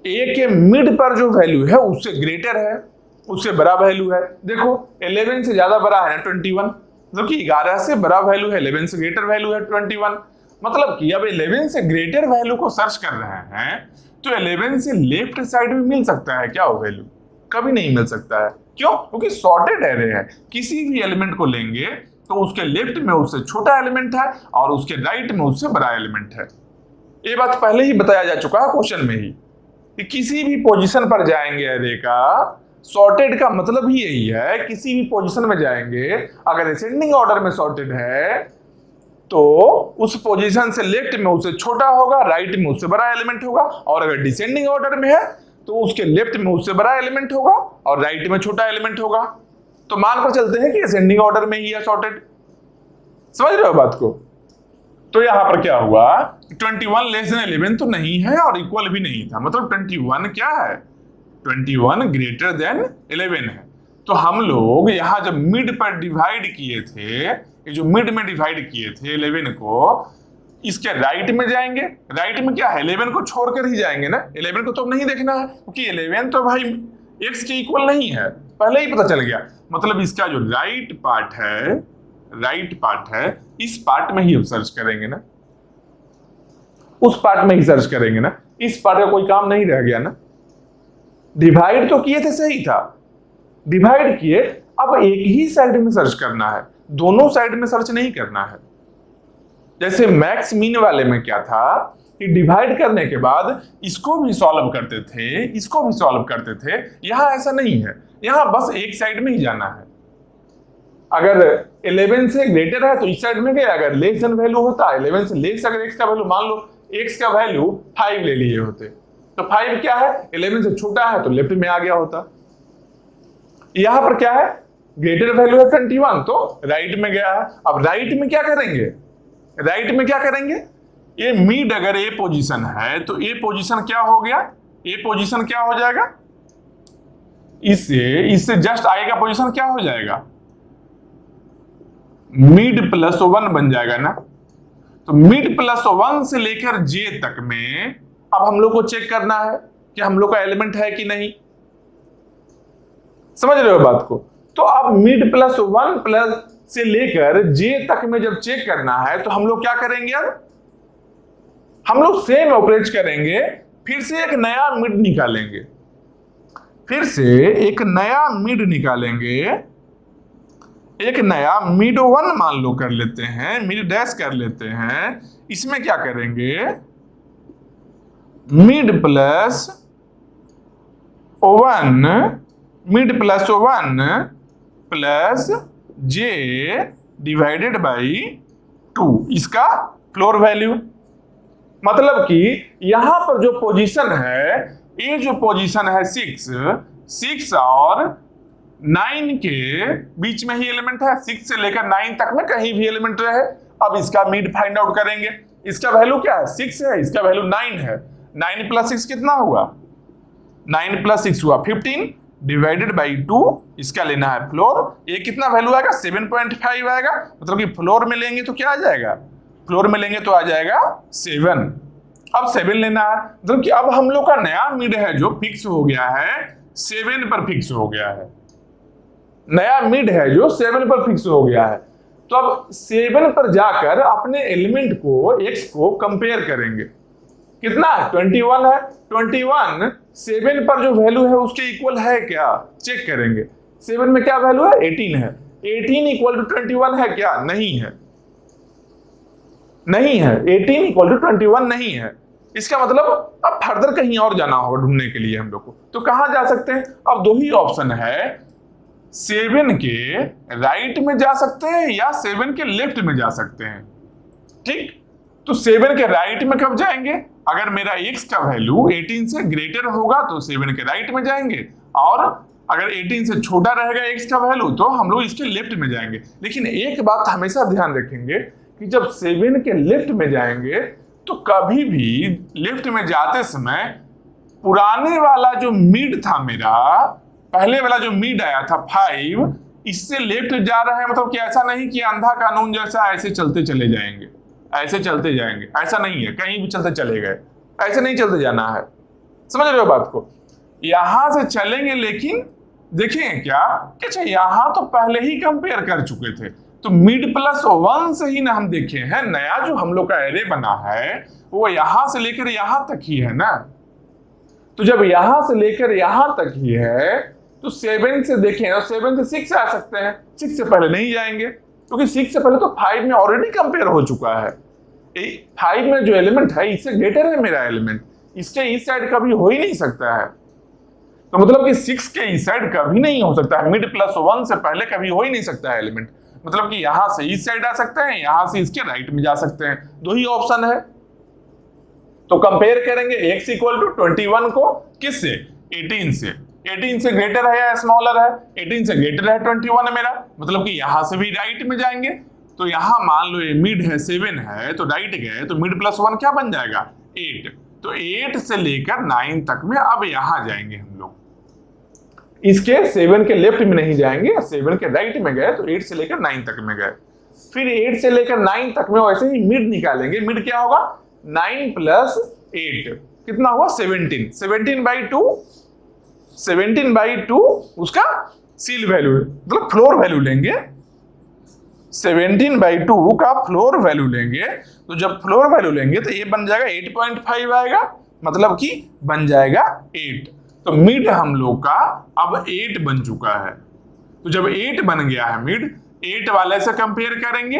a के मिड पर जो वैल्यू है उससे ग्रेटर है, उससे बड़ा वैल्यू है। देखो 11 से ज्यादा बड़ा है 21, मतलब कि 11 से बड़ा वैल्यू है, 11 से ग्रेटर वैल्यू है 21, मतलब कि अब 11 से ग्रेटर वैल्यू को सर्च कर रहे हैं तो 11 से लेफ्ट साइड में मिल सकता है क्या वो वैल्यू, कभी नहीं मिल सकता है। क्यों, क्योंकि सॉर्टेड एरे है, किसी भी एलिमेंट को लेंगे तो उसके लेफ्ट में उससे छोटा एलिमेंट है और उसके राइट में उससे बड़ा एलिमेंट है। ये बात पहले ही बताया जा चुका है क्वेश्चन में ही कि किसी भी पोजीशन पर जाएंगे एरे का, सॉर्टेड का मतलब ही यही है, किसी भी पोजीशन में जाएंगे, अगर असेंडिंग ऑर्डर में सॉर्टेड है तो उस पोजीशन से लेफ्ट में उससे छोटा होगा, राइट में उससे बड़ा एलिमेंट होगा, और अगर डिसेंडिंग ऑर्डर में है तो उसके लेफ्ट में उससे बड़ा एलिमेंट होगा और राइट में छोटा एलिमेंट होगा। तो मानकर चलते हैं कि असेंडिंग ऑर्डर में ही है सॉर्टेड, समझ रहे हो बात को। तो यहां पर क्या हुआ, 21 लेस देन 11 तो नहीं है और इक्वल भी नहीं था, मतलब 21 क्या है, 21 ग्रेटर देन 11 है। तो हम लोग यहां जब मिड पर डिवाइड किए थे, ये जो मिड में डिवाइड किए थे 11 को, इसके राइट में जाएंगे, राइट में क्या है 11 को छोड़कर ही जाएंगे ना, 11 को तो नहीं देखना है क्योंकि 11 तो भाई x के इक्वल नहीं है, पहले ही पता चल गया। मतलब इसका जो राइट पार्ट है इस पार्ट में ही सर्च करेंगे ना, उस पार्ट में ही सर्च करेंगे ना, इस पार्ट का कोई काम नहीं रह गया ना। डिवाइड तो किए थे, सही था, डिवाइड किए, अब एक ही साइड में सर्च करना है, दोनों साइड में सर्च नहीं करना है। जैसे मैक्स मीन वाले में क्या था कि डिवाइड करने के बाद इसको भी सॉल्व करते थे, इसको भी सॉल्व करते थे। यहां ऐसा नहीं है, यहां बस एक साइड में ही जाना है। अगर 11 से ग्रेटर है तो इस साइड में गए, अगर लेस देन वैल्यू होता 11 से लेस, अगर x का वैल्यू मान लो x का वैल्यू 5 ले लिए होते तो 5 क्या है, 11 से छोटा है तो लेफ्ट में आ गया होता। यहां पर क्या है, ग्रेटर वैल्यू है 21 तो राइट में गया है। अब राइट में क्या करेंगे, राइट में क्या करेंगे, ये मिड अगर ए पोजीशन है तो ए पोजीशन क्या हो गया, ए पोजीशन क्या हो जाएगा, इससे जस्ट आगे का पोजीशन क्या हो जाएगा, मिड प्लस 1 बन जाएगा ना। तो मिड प्लस 1 से लेकर जे तक में अब हम लोग को चेक करना है कि हम लोग का एलिमेंट है कि नहीं। समझ रहे हो बात को। तो अब मिड प्लस 1 प्लस से लेकर जे तक में जब चेक करना है तो हम लोग क्या करेंगे, अब हम लोग सेम ऑपरेट करेंगे, फिर से एक नया मिड निकालेंगे, फिर से एक नया मिड निकालेंगे, एक नया मिड 1 मान लो कर लेते हैं, मिड डैश कर लेते हैं। इसमें क्या करेंगे, mid plus 1, mid plus 1 plus J divided by 2, इसका फ्लोर वैल्यू। मतलब कि यहां पर जो पोजीशन है, ये जो पोजीशन है 6 और 9 के बीच में ही एलिमेंट है, 6 से लेकर 9 तक में कहीं भी एलिमेंट रहे। अब इसका मिड फाइंड आउट करेंगे। इसका वैल्यू क्या है, 6 है, इसका वैल्यू 9 है। 9 प्लस 6 कितना हुआ, 9 प्लस 6 हुआ 15 डिवाइडेड बाई 2, इसका लेना है फ्लोर। ये कितना वैल्यू आएगा, 7.5 आएगा। मतलब कि फ्लोर में लेंगे तो क्या आ जाएगा, फ्लोर में लेंगे तो आ जाएगा 7। अब 7 लेना है, मतलब कि अब हम लोग का नया मिड है जो फिक्स हो गया है, 7 पर फिक्स हो गया है। नया मिड है जो 7 पर फिक्स हो गया है। तो अब 7 पर जाकर अपने एलिमेंट को x को कंपेयर करेंगे। कितना है, 21 है। 21 7 पर जो वैल्यू है उसके इक्वल है क्या, चेक करेंगे। 7 में क्या वैल्यू है, 18 है। 18 इक्वल टू 21 है क्या, नहीं है, नहीं है। 18 इक्वल टू 21 नहीं है। इसका मतलब अब फर्दर कहीं और जाना होगा ढूंढने के लिए हम लोग को। तो कहां जा सकते हैं, अब 2 ही ऑप्शन है, 7 के राइट में जा सकते हैं या 7 के लेफ्ट में जा सकते हैं। ठीक, तो 7 के राइट में कब जाएंगे, अगर मेरा x का वैल्यू 18 से ग्रेटर होगा तो 7 के राइट में जाएंगे, और अगर 18 से छोटा रहेगा x का वैल्यू तो हम लोग इसके लेफ्ट में जाएंगे। लेकिन एक बात हमेशा ध्यान रखेंगे कि जब 7 के लेफ्ट में जाएंगे तो कभी भी लेफ्ट में जाते समय पुराने वाला जो मिड था, मेरा पहले वाला जो मिड आया था 5, इससे लेफ्ट जा रहा है। मतलब कि ऐसा नहीं कि अंधा कानून जैसा ऐसे चलते चले जाएंगे, ऐसे चलते जाएंगे, ऐसा नहीं है, कहीं भी चलते चले गए, ऐसे नहीं चलते जाना है। समझ रहे हो बात को। यहां से चलेंगे, लेकिन देखें क्या कि अच्छा यहां तो पहले ही कंपेयर कर चुके थे, तो मिड प्लस 1 से ही ना हम देखे हैं। नया जो हम लोग का एरे बना है वो यहां से लेकर यहां तक ही है ना। तो जब यहां से लेकर यहां तक ही है तो 7 से देखें और 7 से 6 आ सकते हैं। 6 से पहले नहीं जाएंगे क्योंकि 6 से पहले तो 5 में ऑलरेडी कंपेयर हो चुका है। 5 में जो एलिमेंट है इससे ग्रेटर है मेरा एलिमेंट, इसके इस साइड कभी हो ही नहीं सकता है। तो मतलब कि 6 के इस साइड कभी नहीं हो सकता है, मिड प्लस 1 से पहले कभी हो ही नहीं सकता है एलिमेंट। मतलब कि यहां से इस साइड आ सकते हैं, यहां से इसके राइट में जा सकते हैं। 2 ही ऑप्शन है। तो कंपेयर करेंगे x इक्वल टू 21 को किससे, 18 से। 18 से ग्रेटर है या स्मॉलर है, 18 से ग्रेटर है 21 है मेरा। मतलब कि यहां से भी राइट में जाएंगे। तो यहां मान लो ये मिड है 7 है तो राइट गए तो मिड प्लस 1 क्या बन जाएगा, 8। तो 8 से लेकर 9 तक में अब यहां जाएंगे हम लोग। इसके 7 के लेफ्ट में नहीं जाएंगे, 7 के राइट में गए तो 8 से लेकर 9 तक में गए। फिर 8 से लेकर 9 तक में वैसे ही मिड निकालेंगे। मिड क्या होगा, 9 प्लस 8 कितना हुआ, 17। 17/2 उसका सील वैल्यू मतलब फ्लोर वैल्यू लेंगे। 17/2 का फ्लोर वैल्यू लेंगे। तो जब फ्लोर वैल्यू लेंगे तो ये बन जाएगा 8.5 आएगा, मतलब कि बन जाएगा 8। तो मिड हम लोग का अब 8 बन चुका है। तो जब 8 बन गया है मिड, 8 वाले से कंपेयर करेंगे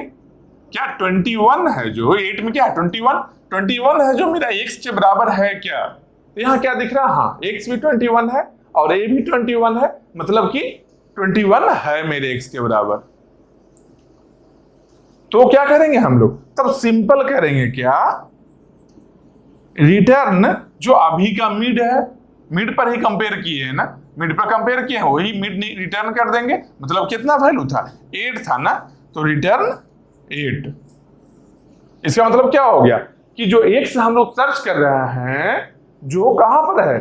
क्या 21 है जो 8 में क्या है 21 है जो मेरा x के बराबर है क्या? तो यहाँ क्या दिख रहा है, हाँ x भी 21 है और a भी 21 है, मतलब कि 21 है मेरे x के बराबर। तो क्या करेंगे हम लोग, तब सिंपल करेंगे क्या, रिटर्न जो अभी का मिड है, मिड पर ही कंपेयर किए है ना, मिड पर कंपेयर किए हैं वही मिड रिटर्न कर देंगे। मतलब कितना वैल्यू था 8 था ना, तो रिटर्न 8। इसका मतलब क्या हो गया कि जो x हम लोग सर्च कर रहे हैं जो कहां पर है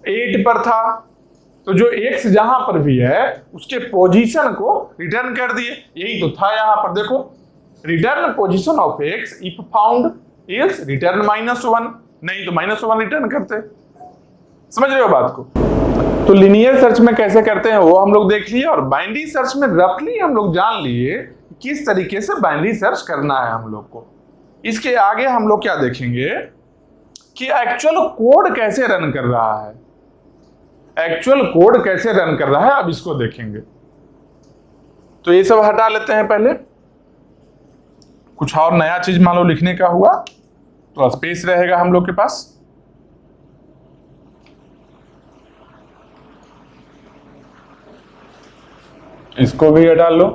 8 पर था, तो जो x जहां पर भी है उसके पोजीशन को रिटर्न कर दिए। यही तो था यहां पर, देखो return position of x if found is return -1, नहीं तो -1 रिटर्न करते। समझ रहे हो बात को? तो लीनियर सर्च में कैसे करते हैं वो हम लोग देख लिए, और बाइनरी सर्च में रफली हम लोग जान लिए किस तरीके से बाइनरी सर्च करना है हम लोग को। इसके आगे हम लोग क्या देखेंगे कि एक्चुअल कोड कैसे रन कर रहा है, एक्चुअल कोड कैसे रन कर रहा है, अब इसको देखेंगे। तो ये सब हटा लेते हैं पहले, कुछ और नया चीज मान लो लिखने का हुआ तो स्पेस रहेगा हम लोग के पास। इसको भी हटा लो।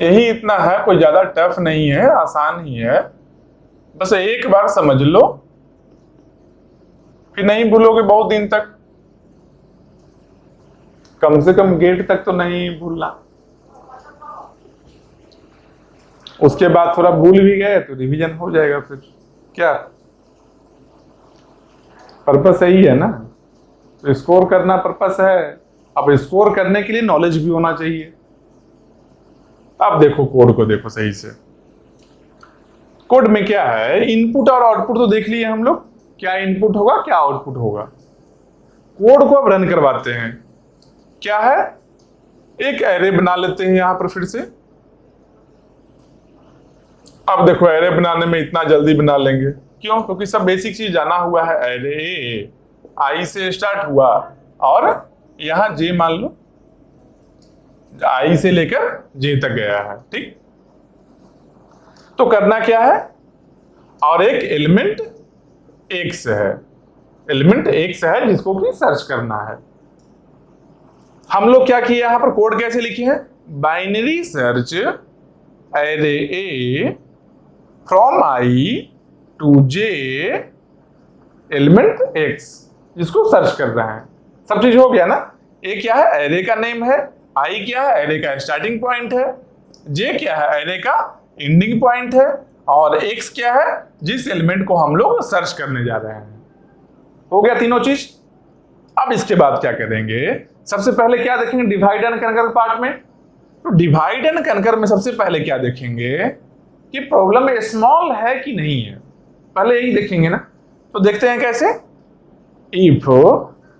यही इतना है, कोई ज्यादा टफ नहीं है, आसान ही है, बस एक बार समझ लो फिर नहीं भूलोगे बहुत दिन तक, कम से कम गेट तक तो नहीं भूलना। उसके बाद थोड़ा भूल भी गए तो रिवीजन हो जाएगा, फिर क्या पर्पस यही है ना, तो स्कोर करना पर्पस है। अब स्कोर करने के लिए नॉलेज भी होना चाहिए। अब देखो कोड को देखो सही से, कोड में क्या है, इनपुट और आउटपुट तो देख लिए हम लोग, क्या इनपुट होगा क्या आउटपुट होगा। कोड को अब रन करवाते हैं, क्या है, एक एरे बना लेते हैं यहां पर फिर से। अब देखो एरे बनाने में इतना जल्दी बना लेंगे क्यों, क्योंकि सब बेसिक चीज जाना हुआ है। एरे आई से स्टार्ट हुआ और यहां जे मान लो आई से लेकर जे तक गया है, ठीक। तो करना क्या है, और एक एलिमेंट एक्स है, एलिमेंट एक्स है जिसको कि सर्च करना है। हम लोग क्या किए यहां पर, कोड कैसे लिखे हैं, binary search array A from I to J element X, जिसको सर्च कर रहे हैं। सब चीज हो गया ना। ए क्या है, एरे का नेम है, आई क्या है, एरे का स्टार्टिंग पॉइंट है, जे क्या है, एरे का एंडिंग पॉइंट है, और एक्स क्या है, जिस एलिमेंट को हम लोग सर्च करने जा रहे हैं। हो गया तीनों चीज। अब इसके बाद क्या करेंगे, सबसे पहले क्या देखेंगे डिवाइड एंड कनकर पार्ट में। तो डिवाइड एंड कनकर में सबसे पहले क्या देखेंगे कि प्रॉब्लम स्मॉल है कि नहीं है, पहले यही देखेंगे ना। तो देखते हैं कैसे, इफ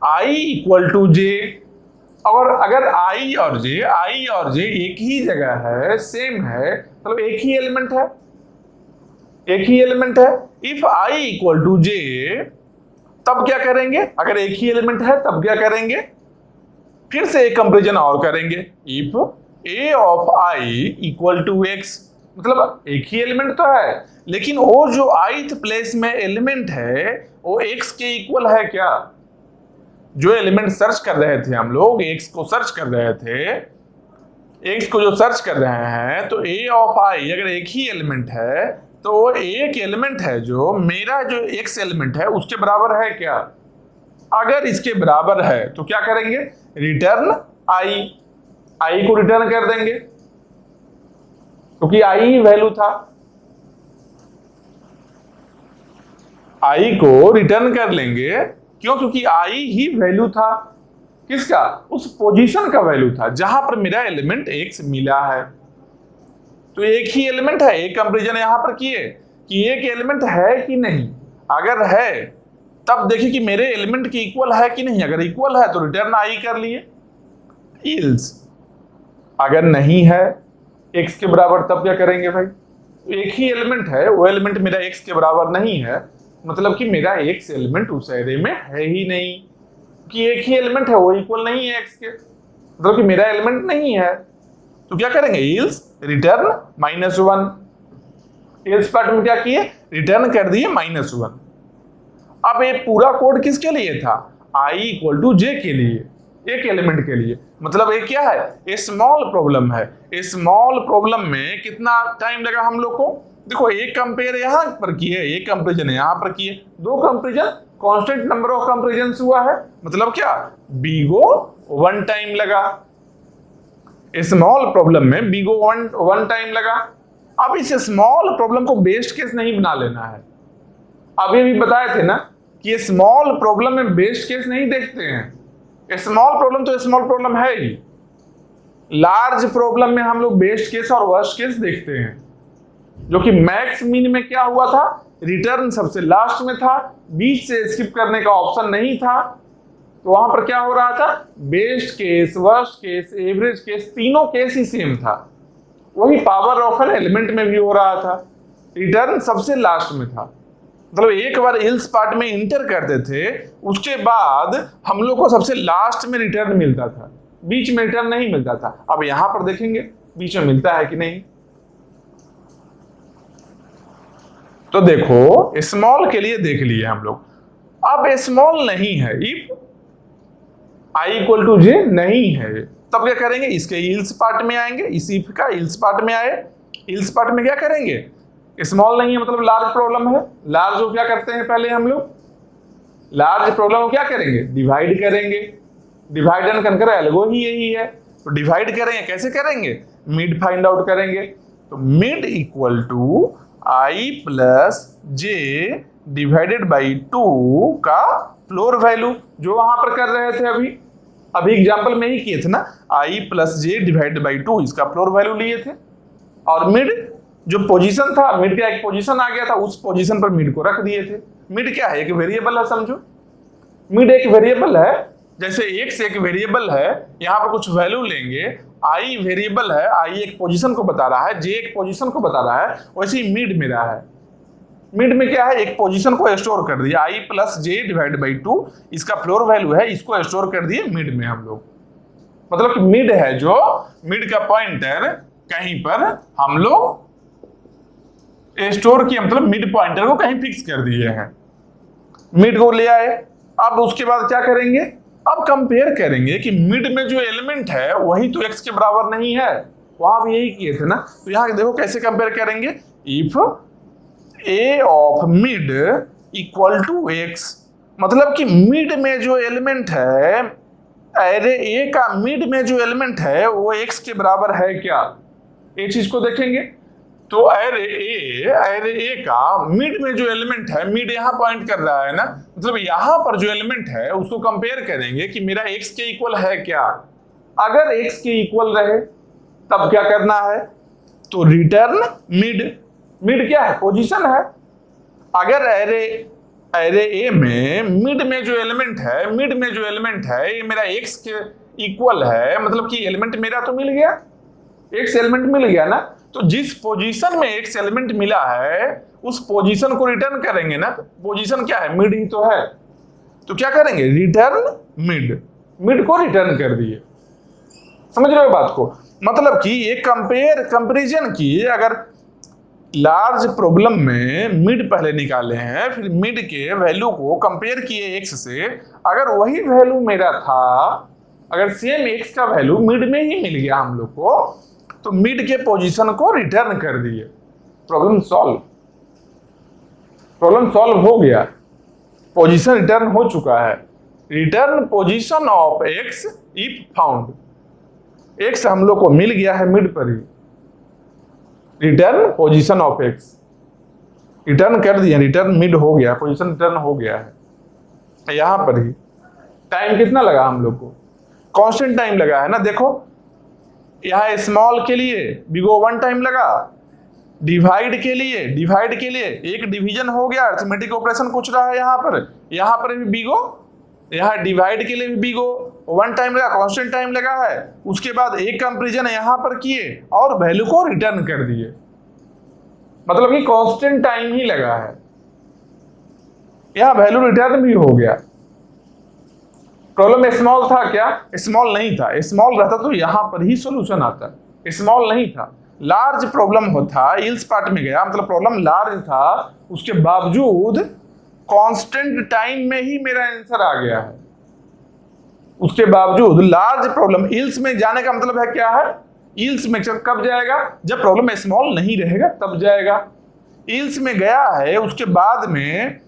आई इक्वल टू जे, और अगर आई और जे एक ही जगह है, सेम है, मतलब एक ही एलिमेंट है, एक ही एलिमेंट है। इफ आई इक्वल टू जे, तब क्या करेंगे, अगर एक ही एलिमेंट है तब क्या करेंगे, फिर से एक कंपैरिजन और करेंगे। If A of I equal to X, मतलब एक ही एलिमेंट तो है, लेकिन वो जो ith प्लेस में एलिमेंट है वो x के इक्वल है क्या। जो एलिमेंट सर्च कर रहे थे हम लोग, x को सर्च कर रहे थे, x को जो सर्च कर रहे हैं, तो a ऑफ i अगर एक ही एलिमेंट है तो वो एक एलिमेंट है जो मेरा जो x एलिमेंट है उसके बराबर है क्या। अगर इसके बराबर है तो क्या करेंगे, रिटर्न i को रिटर्न कर देंगे, क्योंकि i वैल्यू था, i को रिटर्न कर लेंगे। क्यों, क्योंकि i ही वैल्यू था, किसका, उस पोजीशन का वैल्यू था जहां पर मेरा एलिमेंट x मिला है। तो एक ही एलिमेंट है, एक कंपैरिजन यहां पर किए कि एक एलिमेंट है कि नहीं। अगर है तब देखिए कि मेरे एलिमेंट के इक्वल है कि नहीं, अगर इक्वल है तो रिटर्न i कर लिए। इल्स अगर नहीं है x के बराबर, तब क्या करेंगे भाई, एक ही एलिमेंट है, वो एलिमेंट मेरा x के बराबर नहीं है, मतलब कि मेरा x एलिमेंट उस एरे में है ही नहीं, कि एक ही एलिमेंट है वो इक्वल नहीं है x के। मतलब कि मेरा एलिमेंट नहीं है, तो क्या करेंगे, इल्स रिटर्न -1। एल्स पार्ट में क्या किए, रिटर्न कर दिए -1। अब ये पूरा कोड किसके लिए था, i = j के लिए, एक एलिमेंट के लिए। मतलब ये क्या है, ये स्मॉल प्रॉब्लम है। इस स्मॉल प्रॉब्लम में कितना टाइम लगा हम लोग को, देखो एक कंपेयर यहां पर किए, एक कंपेरिजन यहां पर किए, दो comparison, constant number of comparison हुआ है, मतलब क्या, बिगो 1 टाइम लगा। स्मॉल प्रॉब्लम में बिगो 1 टाइम लगा। अब इस स्मॉल प्रॉब्लम को बेस्ट केस नहीं बना लेना है। अभी भी बताए थे ना कि ये स्मॉल प्रॉब्लम में बेस्ट केस नहीं देखते हैं। स्मॉल प्रॉब्लम तो स्मॉल प्रॉब्लम है ही, लार्ज प्रॉब्लम में हम लोग बेस्ट केस और वर्स्ट केस देखते हैं। जो कि मैक्स मीन में क्या हुआ था, रिटर्न सबसे लास्ट में था, बीच से स्किप करने का ऑप्शन नहीं था, तो वहां पर क्या हो रहा था, best case, worst case, average case, तीनों केस ही सेम था। वही पावर ऑफ एन एलिमेंट में भी हो रहा था, रिटर्न सबसे लास्ट में था। मतलब एक बार इल्स पार्ट में इंटर करते थे, उसके बाद हम लोग को सबसे लास्ट में रिटर्न मिलता था, बीच में रिटर्न नहीं मिलता था। अब यहां पर देखेंगे बीच में मिलता है कि नहीं। तो देखो स्मॉल के लिए देख लिए हम लोग, अब स्मॉल नहीं है, इफ i = j नहीं है, तब क्या करेंगे, इसके इल्स पार्ट में आएंगे, इस इफ का इल्स पार्ट में आए, इल्स पार्ट में क्या करेंगे, स्मॉल नहीं है मतलब लार्ज प्रॉब्लम है। लार्ज को क्या करते हैं पहले हम लोग, लार्ज प्रॉब्लम को क्या करेंगे, डिवाइड करेंगे। डिवाइड एंड कनकर एल्गो ही यही है, तो डिवाइड करेंगे, कैसे करेंगे, मिड फाइंड आउट करेंगे। तो mid = i + j divided by 2 का फ्लोर वैल्यू, जो वहां पर कर रहे थे अभी एग्जांपल में ही किए थे ना, i + j डिवाइडेड बाई 2 इसका फ्लोर वैल्यू लिए थे। और मिड जो पोजीशन था, मिड का एक पोजीशन आ गया था, उस पोजीशन पर मिड को रख दिए थे। मिड क्या है, एक वेरिएबल है, समझो मिड एक वेरिएबल है, जैसे x एक वेरिएबल है, यहां पर कुछ वैल्यू लेंगे, i वेरिएबल है, i एक पोजीशन को बता रहा है, j एक पोजीशन को बता रहा है, वैसे ही मिड मेरा है। मिड में क्या है, एक पोजीशन को स्टोर कर दिया, i + j डिवाइड बाई 2 इसका फ्लोर वैल्यू है, इसको स्टोर कर दिए मिड में हम लोग। मतलब कि मिड है, जो मिड का पॉइंटर कहीं पर हम लोग स्टोर किया, मतलब मिड पॉइंटर को कहीं फिक्स कर दिए हैं, मिड को ले आए। अब उसके बाद क्या करेंगे, अब कंपेयर करेंगे कि मिड में जो एलिमेंट है वही तो x के बराबर नहीं है, वहां भी यही किए थे ना। तो यहां देखो कैसे कंपेयर करेंगे, if a of mid = x, मतलब कि मिड में जो एलिमेंट है, एरे a का मिड में जो एलिमेंट है वो x के बराबर है क्या, एक चीज को देखेंगे। तो एरे a का मिड में जो एलिमेंट है, मिड यहां पॉइंट कर रहा है ना, मतलब यहां पर जो एलिमेंट है उसको कंपेयर करेंगे कि मेरा x के इक्वल है क्या। अगर x के इक्वल रहे तब क्या करना है, तो रिटर्न मिड। मिड क्या है, पोजीशन है। अगर एरे a में मिड में जो एलिमेंट है, मिड में जो एलिमेंट है ये मेरा x के इक्वल है, मतलब कि एलिमेंट मेरा तो मिल गया, x एलिमेंट मिल गया ना। तो जिस पोजीशन में x एलिमेंट मिला है उस पोजीशन को रिटर्न करेंगे ना, पोजीशन क्या है, मिड ही तो है, तो क्या करेंगे, रिटर्न मिड, मिड को रिटर्न कर दिए। समझ रहे हो बात को, मतलब कि ये कंपेरिजन की, अगर लार्ज प्रॉब्लम में मिड पहले निकाले हैं, फिर मिड के वैल्यू को कंपेयर किए x से, अगर वही वैल्यू मेरा था, अगर सेम x का वैल्यू मिड में ही मिल गया हम लोग को, तो मिड के पोजीशन को रिटर्न कर दिए, प्रॉब्लम सॉल्व हो गया, पोजीशन रिटर्न हो चुका है। Return position of x if found, x हम लोग को मिल गया है मिड पर ही, return position of x, return कर दिया, रिटर्न मिड हो गया, पोजीशन रिटर्न हो गया है यहां पर ही। टाइम कितना लगा हम लोग को, कांस्टेंट टाइम लगा है ना। देखो यहाँ स्मॉल के लिए बिगो 1 टाइम लगा, डिवाइड के लिए एक डिवीजन हो गया, अरिथमेटिक ऑपरेशन पूछ रहा है यहाँ पर भी बिगो, यहाँ डिवाइड के लिए भी बिगो 1 टाइम लगा, कांस्टेंट टाइम लगा है। उसके बाद एक कंपैरिजन यहाँ पर किए और वैल्यू को रिटर्न कर दिए, मतलब कि कांस्टेंट टाइम ही लगा है, यहाँ वैल्यू रिटर्न भी हो गया। प्रॉब्लम स्मॉल था क्या? स्मॉल नहीं था। स्मॉल रहता तो यहां पर ही सॉल्यूशन आता। स्मॉल नहीं था, लार्ज प्रॉब्लम होता, इल्स पार्ट में गया, मतलब प्रॉब्लम लार्ज था, उसके बावजूद कांस्टेंट टाइम में ही मेरा आंसर आ गया है। उसके बावजूद लार्ज प्रॉब्लम, इल्स में जाने का मतलब है क्या है? इल्स में कब जाएगा? जब प्रॉब्लम स्मॉल नहीं रहेगा तब जाएगा। इल्स में गया है, उसके बाद में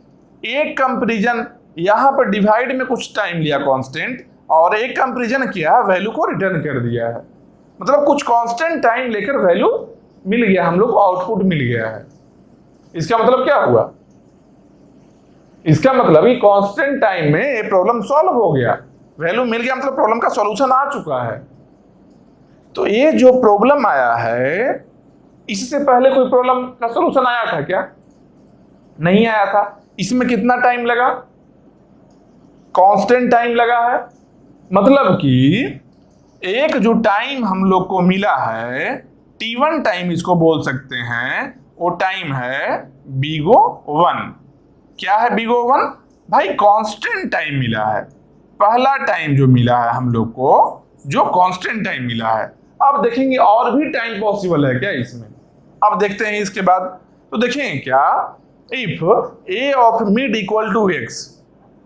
एक कंपैरिजन, यहां पर डिवाइड में कुछ टाइम लिया कांस्टेंट, और एक कंपैरिजन किया, वैल्यू को रिटर्न कर दिया है। मतलब कुछ कांस्टेंट टाइम लेकर वैल्यू मिल गया, हम लोग को आउटपुट मिल गया है। इसका मतलब क्या हुआ? इसका मतलब कि कांस्टेंट टाइम में ये प्रॉब्लम सॉल्व हो गया, वैल्यू मिल गया, मतलब प्रॉब्लम का सॉल्यूशन आ चुका है। तो ये जो प्रॉब्लम आया है, इससे पहले कोई प्रॉब्लम का सॉल्यूशन आया था क्या? नहीं आया था। इसमें कितना टाइम लगा? कांस्टेंट टाइम लगा है। मतलब कि एक जो टाइम हम लोग को मिला है, T1 टाइम इसको बोल सकते हैं, वो टाइम है बीगो 1। क्या है बीगो 1? भाई कांस्टेंट टाइम मिला है, पहला टाइम जो मिला है हम लोग को, जो कांस्टेंट टाइम मिला है। अब देखेंगे और भी टाइम पॉसिबल है क्या इसमें? अब देखते हैं इसके बाद। तो देखें क्या, if a of mid equal to x,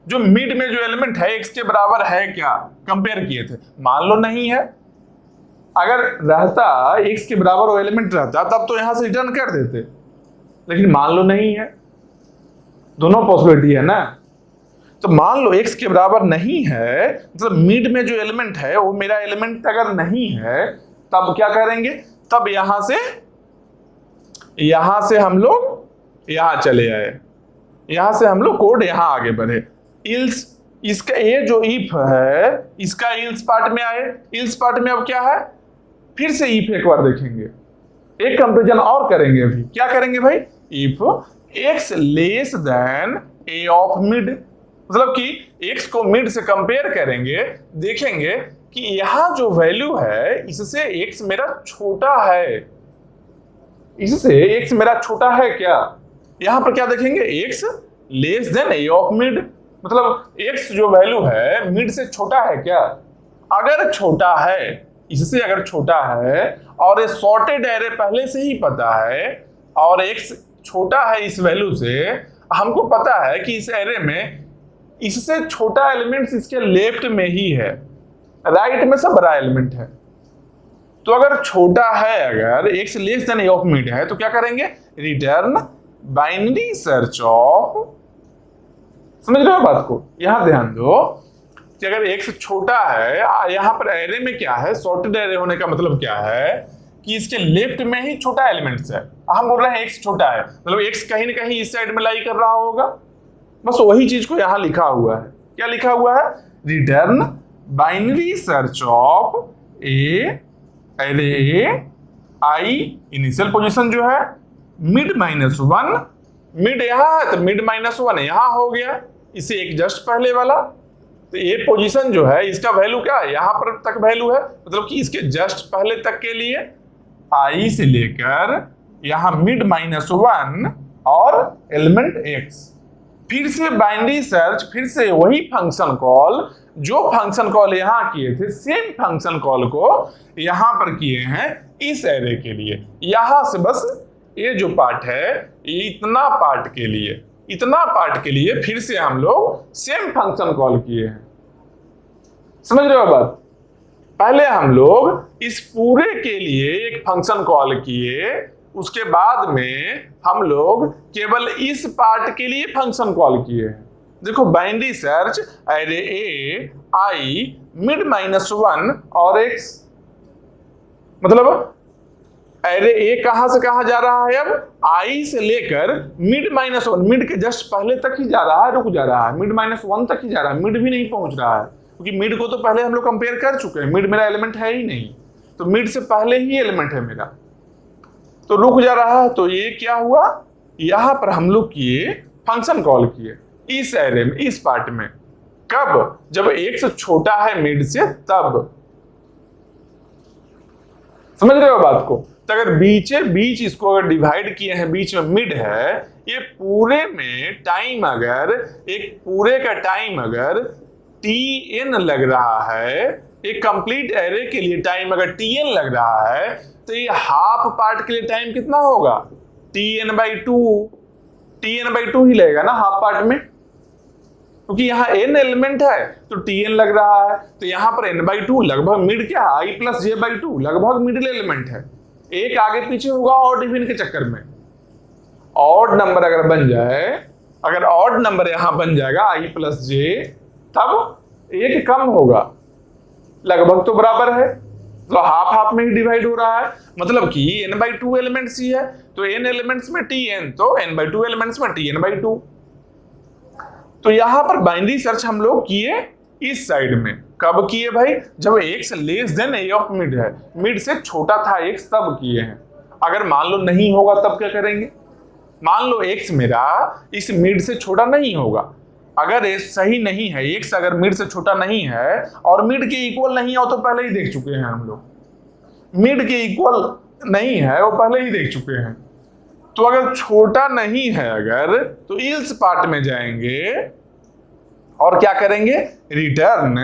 जो मिड में जो एलिमेंट है x के बराबर है क्या? कंपेयर किए थे, मान लो नहीं है। अगर रहता x के बराबर वो एलिमेंट रहता तब तो यहां से रिटर्न कर देते, लेकिन मान लो नहीं है। दोनों पॉसिबिलिटी है ना। तो मान लो x के बराबर नहीं है, मतलब मिड में जो एलिमेंट है वो मेरा एलिमेंट अगर नहीं है, तब क्या करेंगे? तब यहां से हम लोग यहां चले आए, यहां से हम लोग कोड यहां आगे बढ़े। इल्स, इसका ये जो इफ है, इसका इल्स पार्ट में आए। इल्स पार्ट में अब क्या है? फिर से इफ एक बार देखेंगे, एक कंपैरिजन और करेंगे। अभी क्या करेंगे भाई? If x less than a of mid, मतलब कि x को मिड से कंपेयर करेंगे, देखेंगे कि यहां जो वैल्यू है इससे x मेरा छोटा है, इससे x मेरा छोटा है क्या? यहां पर क्या देखेंगे? x less than a of mid, मतलब x जो वैल्यू है मिड से छोटा है क्या? अगर छोटा है, इससे अगर छोटा है, और ये सॉर्टेड एरे पहले से ही पता है, और x छोटा है इस वैल्यू से, हमको पता है कि इस एरे में इससे छोटा एलिमेंट इसके लेफ्ट में ही है, राइट में सब बड़ा एलिमेंट है। तो अगर छोटा है, अगर x less than a of mid है, तो क्या करेंगे? Return binary search of. समझ रहे हो बात को? यहां ध्यान दो कि अगर x छोटा है, यहां पर एरे में क्या है? सॉर्टेड एरे होने का मतलब क्या है? कि इसके लेफ्ट में ही छोटा एलिमेंट्स है। हम बोल रहे हैं x छोटा है, मतलब x कहीं ना कहीं इस साइड में लाई कर रहा होगा। बस वही चीज को यहां लिखा हुआ है। क्या लिखा हुआ है? Return binary search of A array I, initial position जो है मिड -1, मिड यहां है तो मिड -1 यहां हो गया, इसे एक जस्ट पहले वाला। तो ये पोजीशन जो है इसका वैल्यू क्या है? यहां पर तक वैल्यू है, मतलब कि इसके जस्ट पहले तक के लिए आई से लेकर यहां मिड -1 और एलिमेंट x। फिर से बाइनरी सर्च, फिर से वही फंक्शन कॉल, जो फंक्शन कॉल यहां किए थे, सेम फंक्शन कॉल को यहां पर किए हैं इस एरे के लिए। यहां से बस ये जो पार्ट है, ये इतना पार्ट के लिए फिर से हम लोग सेम फंक्शन कॉल किए हैं। समझ रहे हो बात? पहले हम लोग इस पूरे के लिए एक फंक्शन कॉल किए, उसके बाद में हम लोग केवल इस पार्ट के लिए फंक्शन कॉल किए हैं। देखो, बाइनरी सर्च एरे ए आई मिड -1 और x, मतलब एरे ए कहां से कहां जा रहा है? अब आई से लेकर मिड -1, मिड के जस्ट पहले तक ही जा रहा है, रुक जा रहा है, मिड -1 तक ही जा रहा है, मिड भी नहीं पहुंच रहा है, क्योंकि मिड को तो पहले हम लोग कंपेयर कर चुके हैं। मिड मेरा एलिमेंट है ही नहीं, तो मिड से पहले ही एलिमेंट है मेरा, तो रुक जा रहा है। तो ये क्या हुआ? यहां पर हम लोग किए फंक्शन कॉल किए इस एरे में, इस पार्ट में। कब? जब x छोटा है मिड से, तब। समझ रहे हो बात को? तो अगर बीच इसको अगर डिवाइड किए हैं, बीच में मिड है, ये पूरे में टाइम, अगर एक पूरे का टाइम अगर Tn लग रहा है, एक कंप्लीट एरे के लिए टाइम अगर Tn लग रहा है तो ये हाफ पार्ट के लिए टाइम कितना होगा? Tn/2। Tn/2 ही लगेगा ना हाफ पार्ट में, क्योंकि यहाँ n एलिमेंट है तो Tn लग रहा है, तो यहाँ पर n/2 लगभग मिड क्या है? i + j/2 लगभग मिडिल एलिमेंट है। एक आगे पीछे होगा ऑड डिवीजन के चक्कर में। ऑड नंबर अगर बन जाए, अगर ऑड नंबर यहां बन जाएगा i + j, तब एक कम होगा, लगभग तो बराबर है, तो हाफ हाफ में ही डिवाइड हो रहा है। मतलब कि n/2 एलिमेंट्स ही है, तो n एलिमेंट्स में Tn, तो n/2 एलिमेंट्स में Tn/2। तो यहां पर बाइनरी सर्च हम लोग किए इस साइड में। कब किए भाई? जब x less than a of mid है, मिड से छोटा था x, तब किए हैं। अगर मान लो नहीं होगा तब क्या करेंगे? मान लो x मेरा इस मिड से छोटा नहीं होगा, अगर ये सही नहीं है, x अगर मिड से छोटा नहीं है और मिड के इक्वल नहीं हो, तो पहले ही देख चुके हैं हम लोग, मिड के इक्वल नहीं है वो पहले ही देख चुके हैं। तो अगर छोटा नहीं है अगर, तो इल्स पार्ट में जाएंगे और क्या करेंगे? Return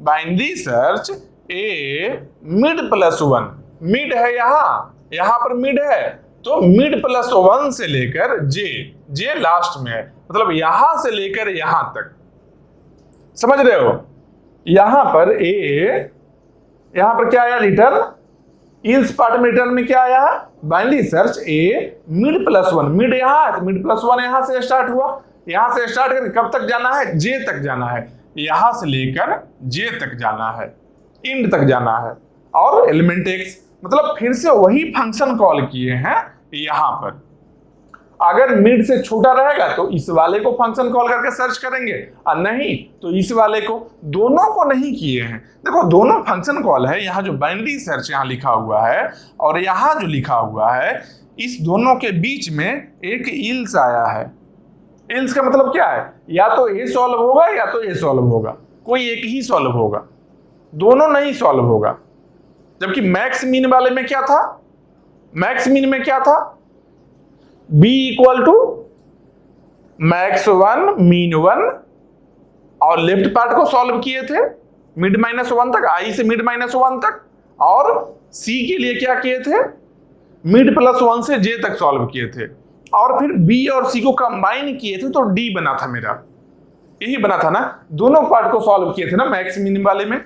binary search a mid + 1। Mid है यहां पर मिड है, तो मिड + 1 से लेकर j लास्ट में है, मतलब यहां से लेकर यहां तक, समझ रहे हो? यहां पर यहां पर क्या आया? रिटर्न। इल्स पार्ट में रिटर्न में क्या आया? Binary search a mid + 1। Mid यहां है तो मिड + 1 यहां से स्टार्ट हुआ, यहां से स्टार्ट करके कब तक जाना है? j तक जाना है, यहां से लेकर j तक जाना है, इंड तक जाना है। और एलिमेंट x, मतलब फिर से वही फंक्शन कॉल किए हैं यहां पर। अगर मिड से छोटा रहेगा तो इस वाले को फंक्शन कॉल करके सर्च करेंगे, और नहीं तो इस वाले को। दोनों को नहीं किए हैं, देखो दोनों फंक्शन कॉल है। यहाँ जो बाइनरी सर्च यहाँ लिखा हुआ है और यहाँ जो लिखा हुआ है, इस दोनों के बीच में एक इल्स आया है। इल्स का मतलब क्या है? या तो ये सॉल्व होगा या तो ये सॉल्व होगा, कोई एक ही सॉल्व होगा, दोनों नहीं सॉल्व होगा। जबकि मैक्स मीन वाले में क्या था? मैक्स मीन में क्या था? b = max1 min1, और लेफ्ट पार्ट को सॉल्व किए थे मिड -1 तक, i से मिड -1 तक, और c के लिए क्या किए थे? मिड +1 से j तक सॉल्व किए थे, और फिर b और c को कंबाइन किए थे तो d बना था मेरा, यही बना था ना। दोनों पार्ट को सॉल्व किए थे ना मैक्स मिन वाले में,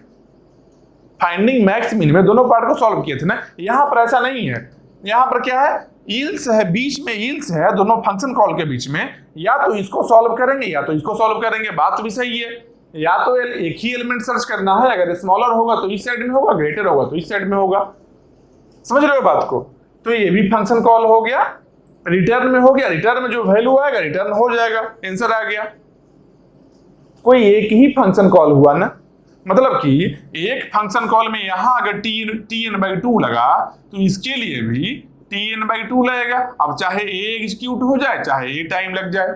फाइंडिंग मैक्स मिन में दोनों पार्ट को सॉल्व किए थे ना। यहां पर ऐसा नहीं है, यहां पर क्या है? इल्स है, बीच में इल्स है दोनों फंक्शन कॉल के बीच में, या तो इसको सॉल्व करेंगे या तो इसको सॉल्व करेंगे। बात भी सही है, या तो एक ही एलिमेंट सर्च करना है, अगर स्मॉलर होगा तो इस साइड में होगा, ग्रेटर होगा तो इस साइड में होगा। समझ रहे हो बात को? तो ये भी फंक्शन कॉल हो गया, रिटर्न में हो गया, रिटर्न में जो वैल्यू आएगा रिटर्न हो जाएगा, आंसर आ गया। कोई एक ही फंक्शन कॉल हुआ ना, मतलब कि एक फंक्शन कॉल में यहां अगर Tn/2 लगा तो इसके लिए भी Tn/2 लगेगा। अब चाहे a एग्जीक्यूट हो जाए चाहे a टाइम लग जाए,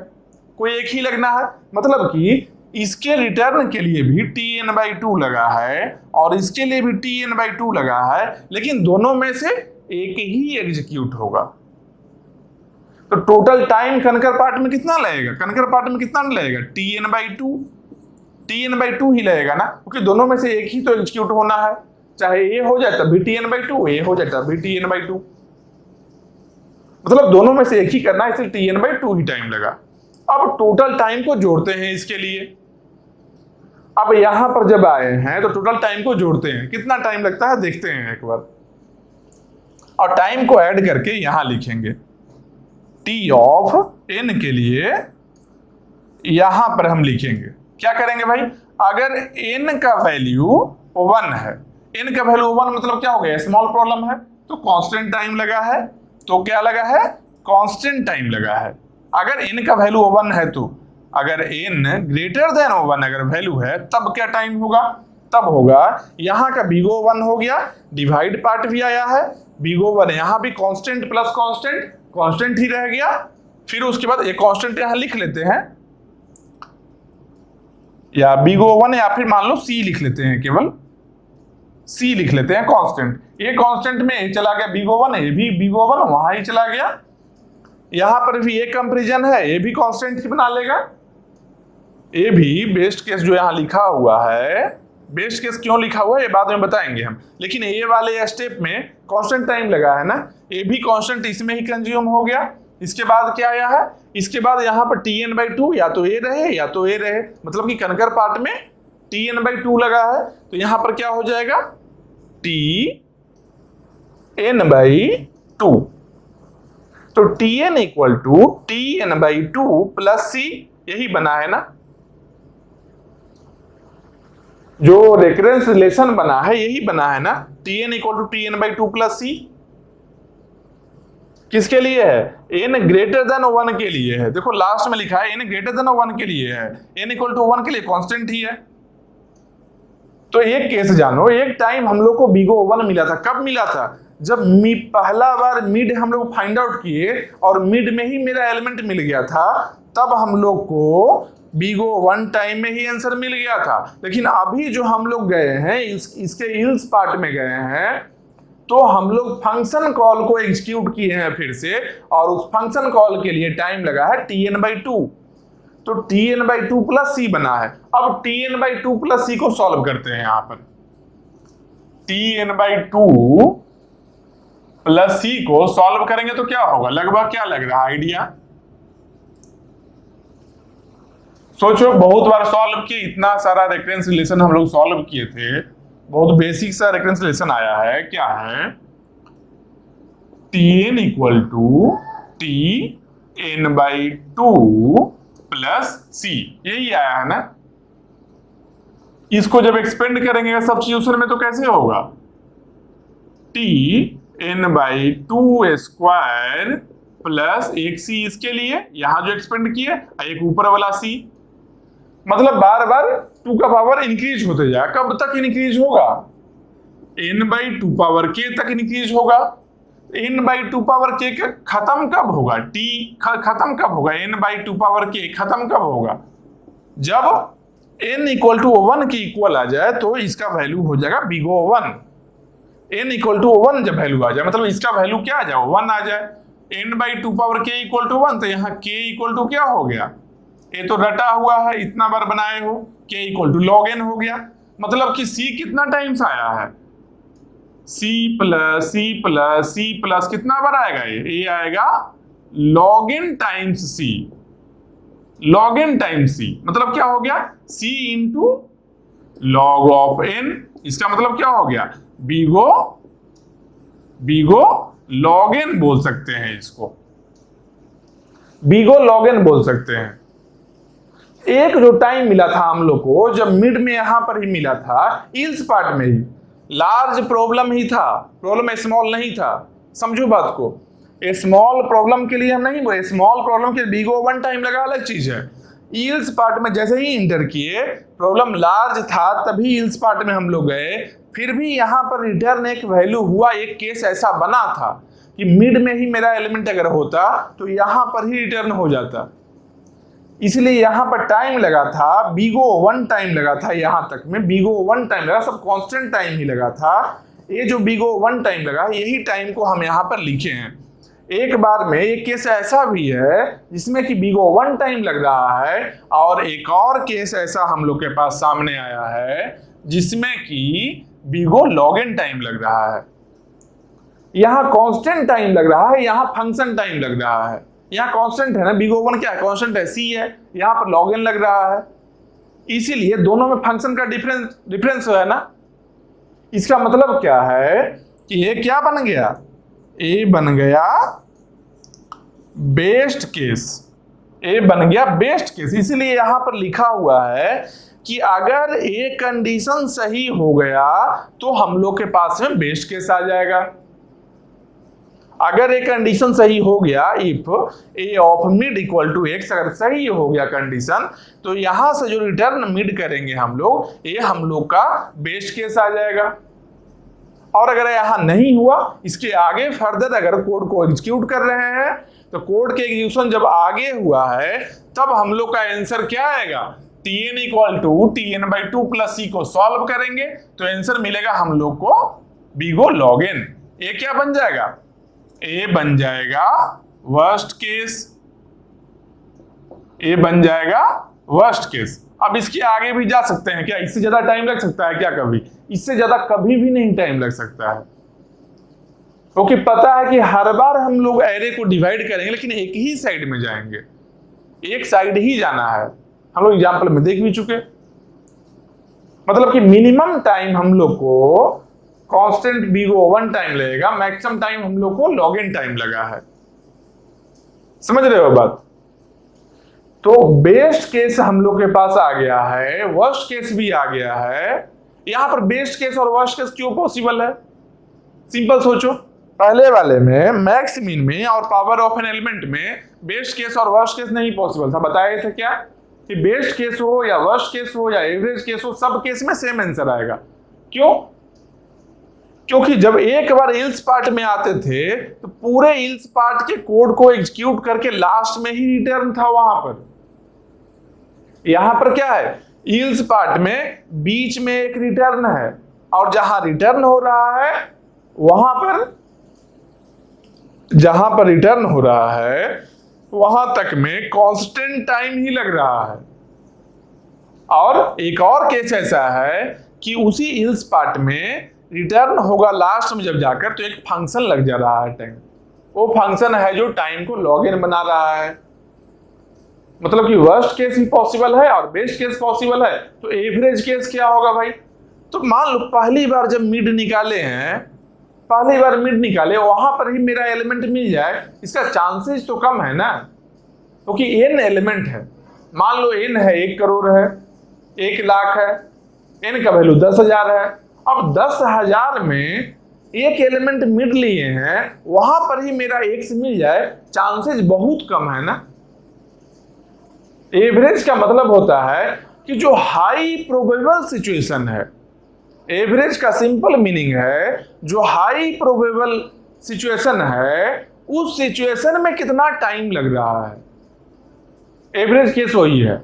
कोई एक ही लगना है। मतलब कि इसके रिटर्न के लिए भी Tn/2 लगा है और इसके लिए भी Tn/2 लगा है, लेकिन दोनों में से एक ही एग्जीक्यूट होगा। तो टोटल टाइम कनकर पार्ट में कितना लगेगा? कनकर पार्ट में कितना लगेगा? Tn/2 ही लगेगा ना, क्योंकि दोनों में से एक ही तो एग्जीक्यूट होना है। चाहे a हो जाए तब भी Tn/2, a हो जाए तब भी Tn/2, मतलब दोनों में से एक ही करना है, इसलिए Tn/2 ही टाइम लगा। अब टोटल टाइम को जोड़ते हैं इसके लिए। अब यहां पर जब आए हैं तो टोटल टाइम को जोड़ते हैं, कितना टाइम लगता है देखते हैं एक बार, और टाइम को ऐड करके यहां लिखेंगे। t ऑफ n के लिए यहां पर हम लिखेंगे, क्या करेंगे भाई? अगर n का वैल्यू 1 है, n का वैल्यू 1 मतलब क्या हो गया? स्मॉल प्रॉब्लम है तो कांस्टेंट टाइम लगा है, तो क्या लगा है? कांस्टेंट टाइम लगा है। अगर n का वैल्यू 1 है तो अगर n ग्रेटर देन 1 अगर वैल्यू है तब क्या टाइम होगा? तब होगा यहां का बिगो 1 हो गया, डिवाइड पार्ट भी आया है, बिगो 1 यहां भी कांस्टेंट प्लस कांस्टेंट, कांस्टेंट ही रह गया। फिर उसके बाद एक कांस्टेंट यहां लिख लेते हैं, या बिगो 1 या फिर मान लो c लिख लेते हैं, केवल c लिख लेते हैं कांस्टेंट। ये कांस्टेंट में चला गया बिगो 1, ये भी बिगो 1 वहां ही चला गया। यहां पर भी एक कंपैरिजन है, ये भी कांस्टेंट ही बना लेगा, ए भी बेस्ट केस जो यहाँ लिखा हुआ है, बेस्ट केस क्यों लिखा हुआ है ये बाद में बताएंगे हम, लेकिन ए वाले स्टेप में कांस्टेंट टाइम लगा है ना, ए भी कांस्टेंट इसमें ही कंज्यूम हो गया। इसके बाद क्या आया है, इसके बाद यहाँ पर Tn/2 या तो ए रहे या तो ए रहे, मतलब कि कनकर पार्ट में Tn/2 लगा है, तो यहाँ पर क्या हो जाएगा Tn/2। तो Tn equal to Tn/2 plus C, यही बना है ना, जो रेफरेंस रिलेशन बना है यही बना है ना, Tn equal to Tn/2 plus C. किसके लिए है, n ग्रेटर देन 1 के लिए है। देखो लास्ट में लिखा है n ग्रेटर देन 1 के लिए है, n इक्वल टू 1 के लिए कांस्टेंट ही है। तो एक केस जानो, एक टाइम हम लोग को बीगो 1 मिला था, कब मिला था, जब पहला बार मिड हम लोग फाइंड आउट किए और मिड में ही मेरा एलिमेंट मिल गया था, तब हम लोग को बीगो 1 टाइम में ही आंसर मिल गया था। लेकिन अभी जो हम लोग गए हैं इसके इल्स पार्ट में गए हैं, तो हम लोग फंक्शन कॉल को एग्जीक्यूट किए हैं फिर से, और उस फंक्शन कॉल के लिए टाइम लगा है Tn/2। तो Tn/2 प्लस सी बना है। अब Tn/2 प्लस सी को सॉल्व करते हैं। यहां पर Tn/2 प्लस सी को सॉल्व करेंगे तो क्या होगा, लगभग क्या लग रहा है आइडिया, सोचो। बहुत बार सॉल्व किए, इतना सारा रेफरेंस रिलेशन हम लोग सॉल्व किए थे, बहुत बेसिक सा रेफरेंस रिलेशन आया है। क्या है, Tn equal to Tn/2 plus C, यही आया है ना। इसको जब एक्सपेंड करेंगे सब्स्टिट्यूशन में तो कैसे होगा, Tn/2 स्क्वायर प्लस एक सी, इसके लिए यहां जो एक्सपेंड किए, एक ऊपर वाला सी, मतलब बार बार 2 का पावर इंक्रीज होते जाए। कब तक इंक्रीज होगा, n/2 पावर k तक इंक्रीज होगा। n/2 पावर k का खत्म कब होगा, t खत्म कब होगा, n/2 पावर k खत्म कब होगा, जब n इक्वल टू 1 के इक्वल आ जाए, तो इसका वैल्यू हो जाएगा बीगो 1। n इक्वल टू 1 जब वैल्यू आ जाए, मतलब इसका वैल्यू क्या आ जाए, 1 आ जाए। n/2 power k equal to 1, तो यहाँ k इक्वल टू क्या हो गया, ये तो रटा हुआ है, इतना बार बनाए हो, k equal to log n हो गया। मतलब कि c कितना टाइम्स आया है, c plus c plus c plus कितना बार आएगा, ये आएगा log n times c, log n times c, मतलब क्या हो गया, c into log of n। इसका मतलब क्या हो गया, बीगो log n बोल सकते हैं, इसको बीगो log n बोल सकते हैं। एक जो टाइम मिला था हम लोग को, जब मिड में यहां पर ही मिला था, इल्स पार्ट में ही, लार्ज प्रॉब्लम ही था, प्रॉब्लम स्मॉल नहीं था। समझो बात को, स्मॉल प्रॉब्लम के लिए हम नहीं बोले, स्मॉल प्रॉब्लम के बीगो 1 टाइम लगा अलग चीज है। इल्स पार्ट में जैसे ही इंटर किए, प्रॉब्लम लार्ज था, तभी इल्स पार्ट में हम लोग गए, फिर भी यहां पर रिटर्न एक वैल्यू हुआ। एक केस ऐसा बना था कि मिड में ही मेरा एलिमेंट अगर होता तो यहां पर ही रिटर्न हो जाता, इसलिए यहां पर टाइम लगा था, बीगो 1 टाइम लगा था। यहां तक में बीगो 1 टाइम लगा, सब कांस्टेंट टाइम ही लगा था। ये जो बीगो 1 टाइम लगा, यही टाइम को हम यहां पर लिखे हैं। एक बार में एक केस ऐसा भी है जिसमें कि बीगो 1 टाइम लग रहा है, और एक और केस ऐसा हम लोग के पास सामने आया है जिसमें कि बीगो log n टाइम लग रहा है। यहां कांस्टेंट टाइम लग रहा है, यहां फंक्शन टाइम लग रहा है। यहाँ कांस्टेंट है ना, बीगो 1 क्या है, कांस्टेंट है, c है, यहाँ पर log n लग रहा है, इसीलिए दोनों में फंक्शन का डिफरेंस है ना। इसका मतलब क्या है कि ये क्या बन गया, ए बन गया बेस्ट केस, ए बन गया बेस्ट केस। इसीलिए यहां पर लिखा हुआ है कि अगर ए कंडीशन सही हो गया तो हम लोग के पास में बेस्ट केस आ जाएगा। अगर एक कंडीशन सही हो गया, if A of mid equal to X, अगर सही हो गया कंडीशन, तो यहां से जो रिटर्न मिड करेंगे हम लोग, ये हम लोग का बेस्ट केस आ जाएगा। और अगर यहां नहीं हुआ, इसके आगे फर्दर अगर कोड को एग्जीक्यूट कर रहे हैं, तो कोड के एग्जीक्यूशन जब आगे हुआ है, तब हम लोग का आंसर क्या आएगा, Tn equal to Tn/2 plus C को सॉल्व करेंगे तो आंसर मिलेगा हम लोग को बीगो log n। ये क्या बन जाएगा, ए बन जाएगा वर्स्ट केस, ए बन जाएगा वर्स्ट केस। अब इसके आगे भी जा सकते हैं क्या? इससे ज्यादा टाइम लग सकता है क्या कभी? इससे ज्यादा कभी भी नहीं टाइम लग सकता है, क्योंकि पता है कि हर बार हम लोग एरे को डिवाइड करेंगे लेकिन एक ही साइड में जाएंगे, एक साइड ही जाना है। हम लोग एग्जाम्पल में देख भी चुके, मतलब कि मिनिमम टाइम हम लोग को कांस्टेंट बीगो 1 टाइम लगेगा, मैक्सिमम टाइम हम लोग को log n टाइम लगा है। समझ रहे हो बात? तो बेस्ट केस हम लोग के पास आ गया है, वर्स्ट केस भी आ गया है। यहां पर बेस्ट केस और वर्स्ट केस क्यों पॉसिबल है? सिंपल सोचो, पहले वाले में मैक्स मिन में और पावर ऑफ एन एलिमेंट में बेस्ट केस और वर्स्ट केस नहीं पॉसिबल था। बताए थे क्या कि बेस्ट केस हो या वर्स्ट केस हो या एवरेज केस हो, सब केस में सेम आंसर आएगा। क्यों? क्योंकि जब एक बार इल्स पार्ट में आते थे तो पूरे इल्स पार्ट के कोड को एग्जीक्यूट करके लास्ट में ही रिटर्न था वहां पर। यहां पर क्या है? इल्स पार्ट में बीच में एक रिटर्न है, और जहां रिटर्न हो रहा है वहां पर, जहां पर रिटर्न हो रहा है वहां तक में कांस्टेंट टाइम ही लग रहा है। और एक और केस ऐसा है कि उसी इल्स पार्ट में रिटर्न होगा लास्ट में जब जाकर, तो एक फंक्शन लग जा रहा है टाइम। वो फंक्शन है जो टाइम को log n बना रहा है। मतलब कि वर्स्ट केस भी पॉसिबल है और बेस्ट केस पॉसिबल है। तो एवरेज केस क्या होगा भाई? तो मान लो पहली बार जब मिड निकाले हैं, पहली बार मिड निकाले, वहां पर ही मेरा एलिमेंट मिल जाए, इसका चांसेस तो कम है ना, क्योंकि n एलिमेंट है। मान लो n है 1 करोड़ है, 1 लाख है, n का वैल्यू 10,000 है। अब 10,000 में एक एलिमेंट मिड लिए हैं, वहां पर ही मेरा x मिल जाए, चांसेस बहुत कम है ना। एवरेज का मतलब होता है कि जो हाई प्रोबेबल सिचुएशन है, एवरेज का सिंपल मीनिंग है जो हाई प्रोबेबल सिचुएशन है, उस सिचुएशन में कितना टाइम लग रहा है, एवरेज केस वही है।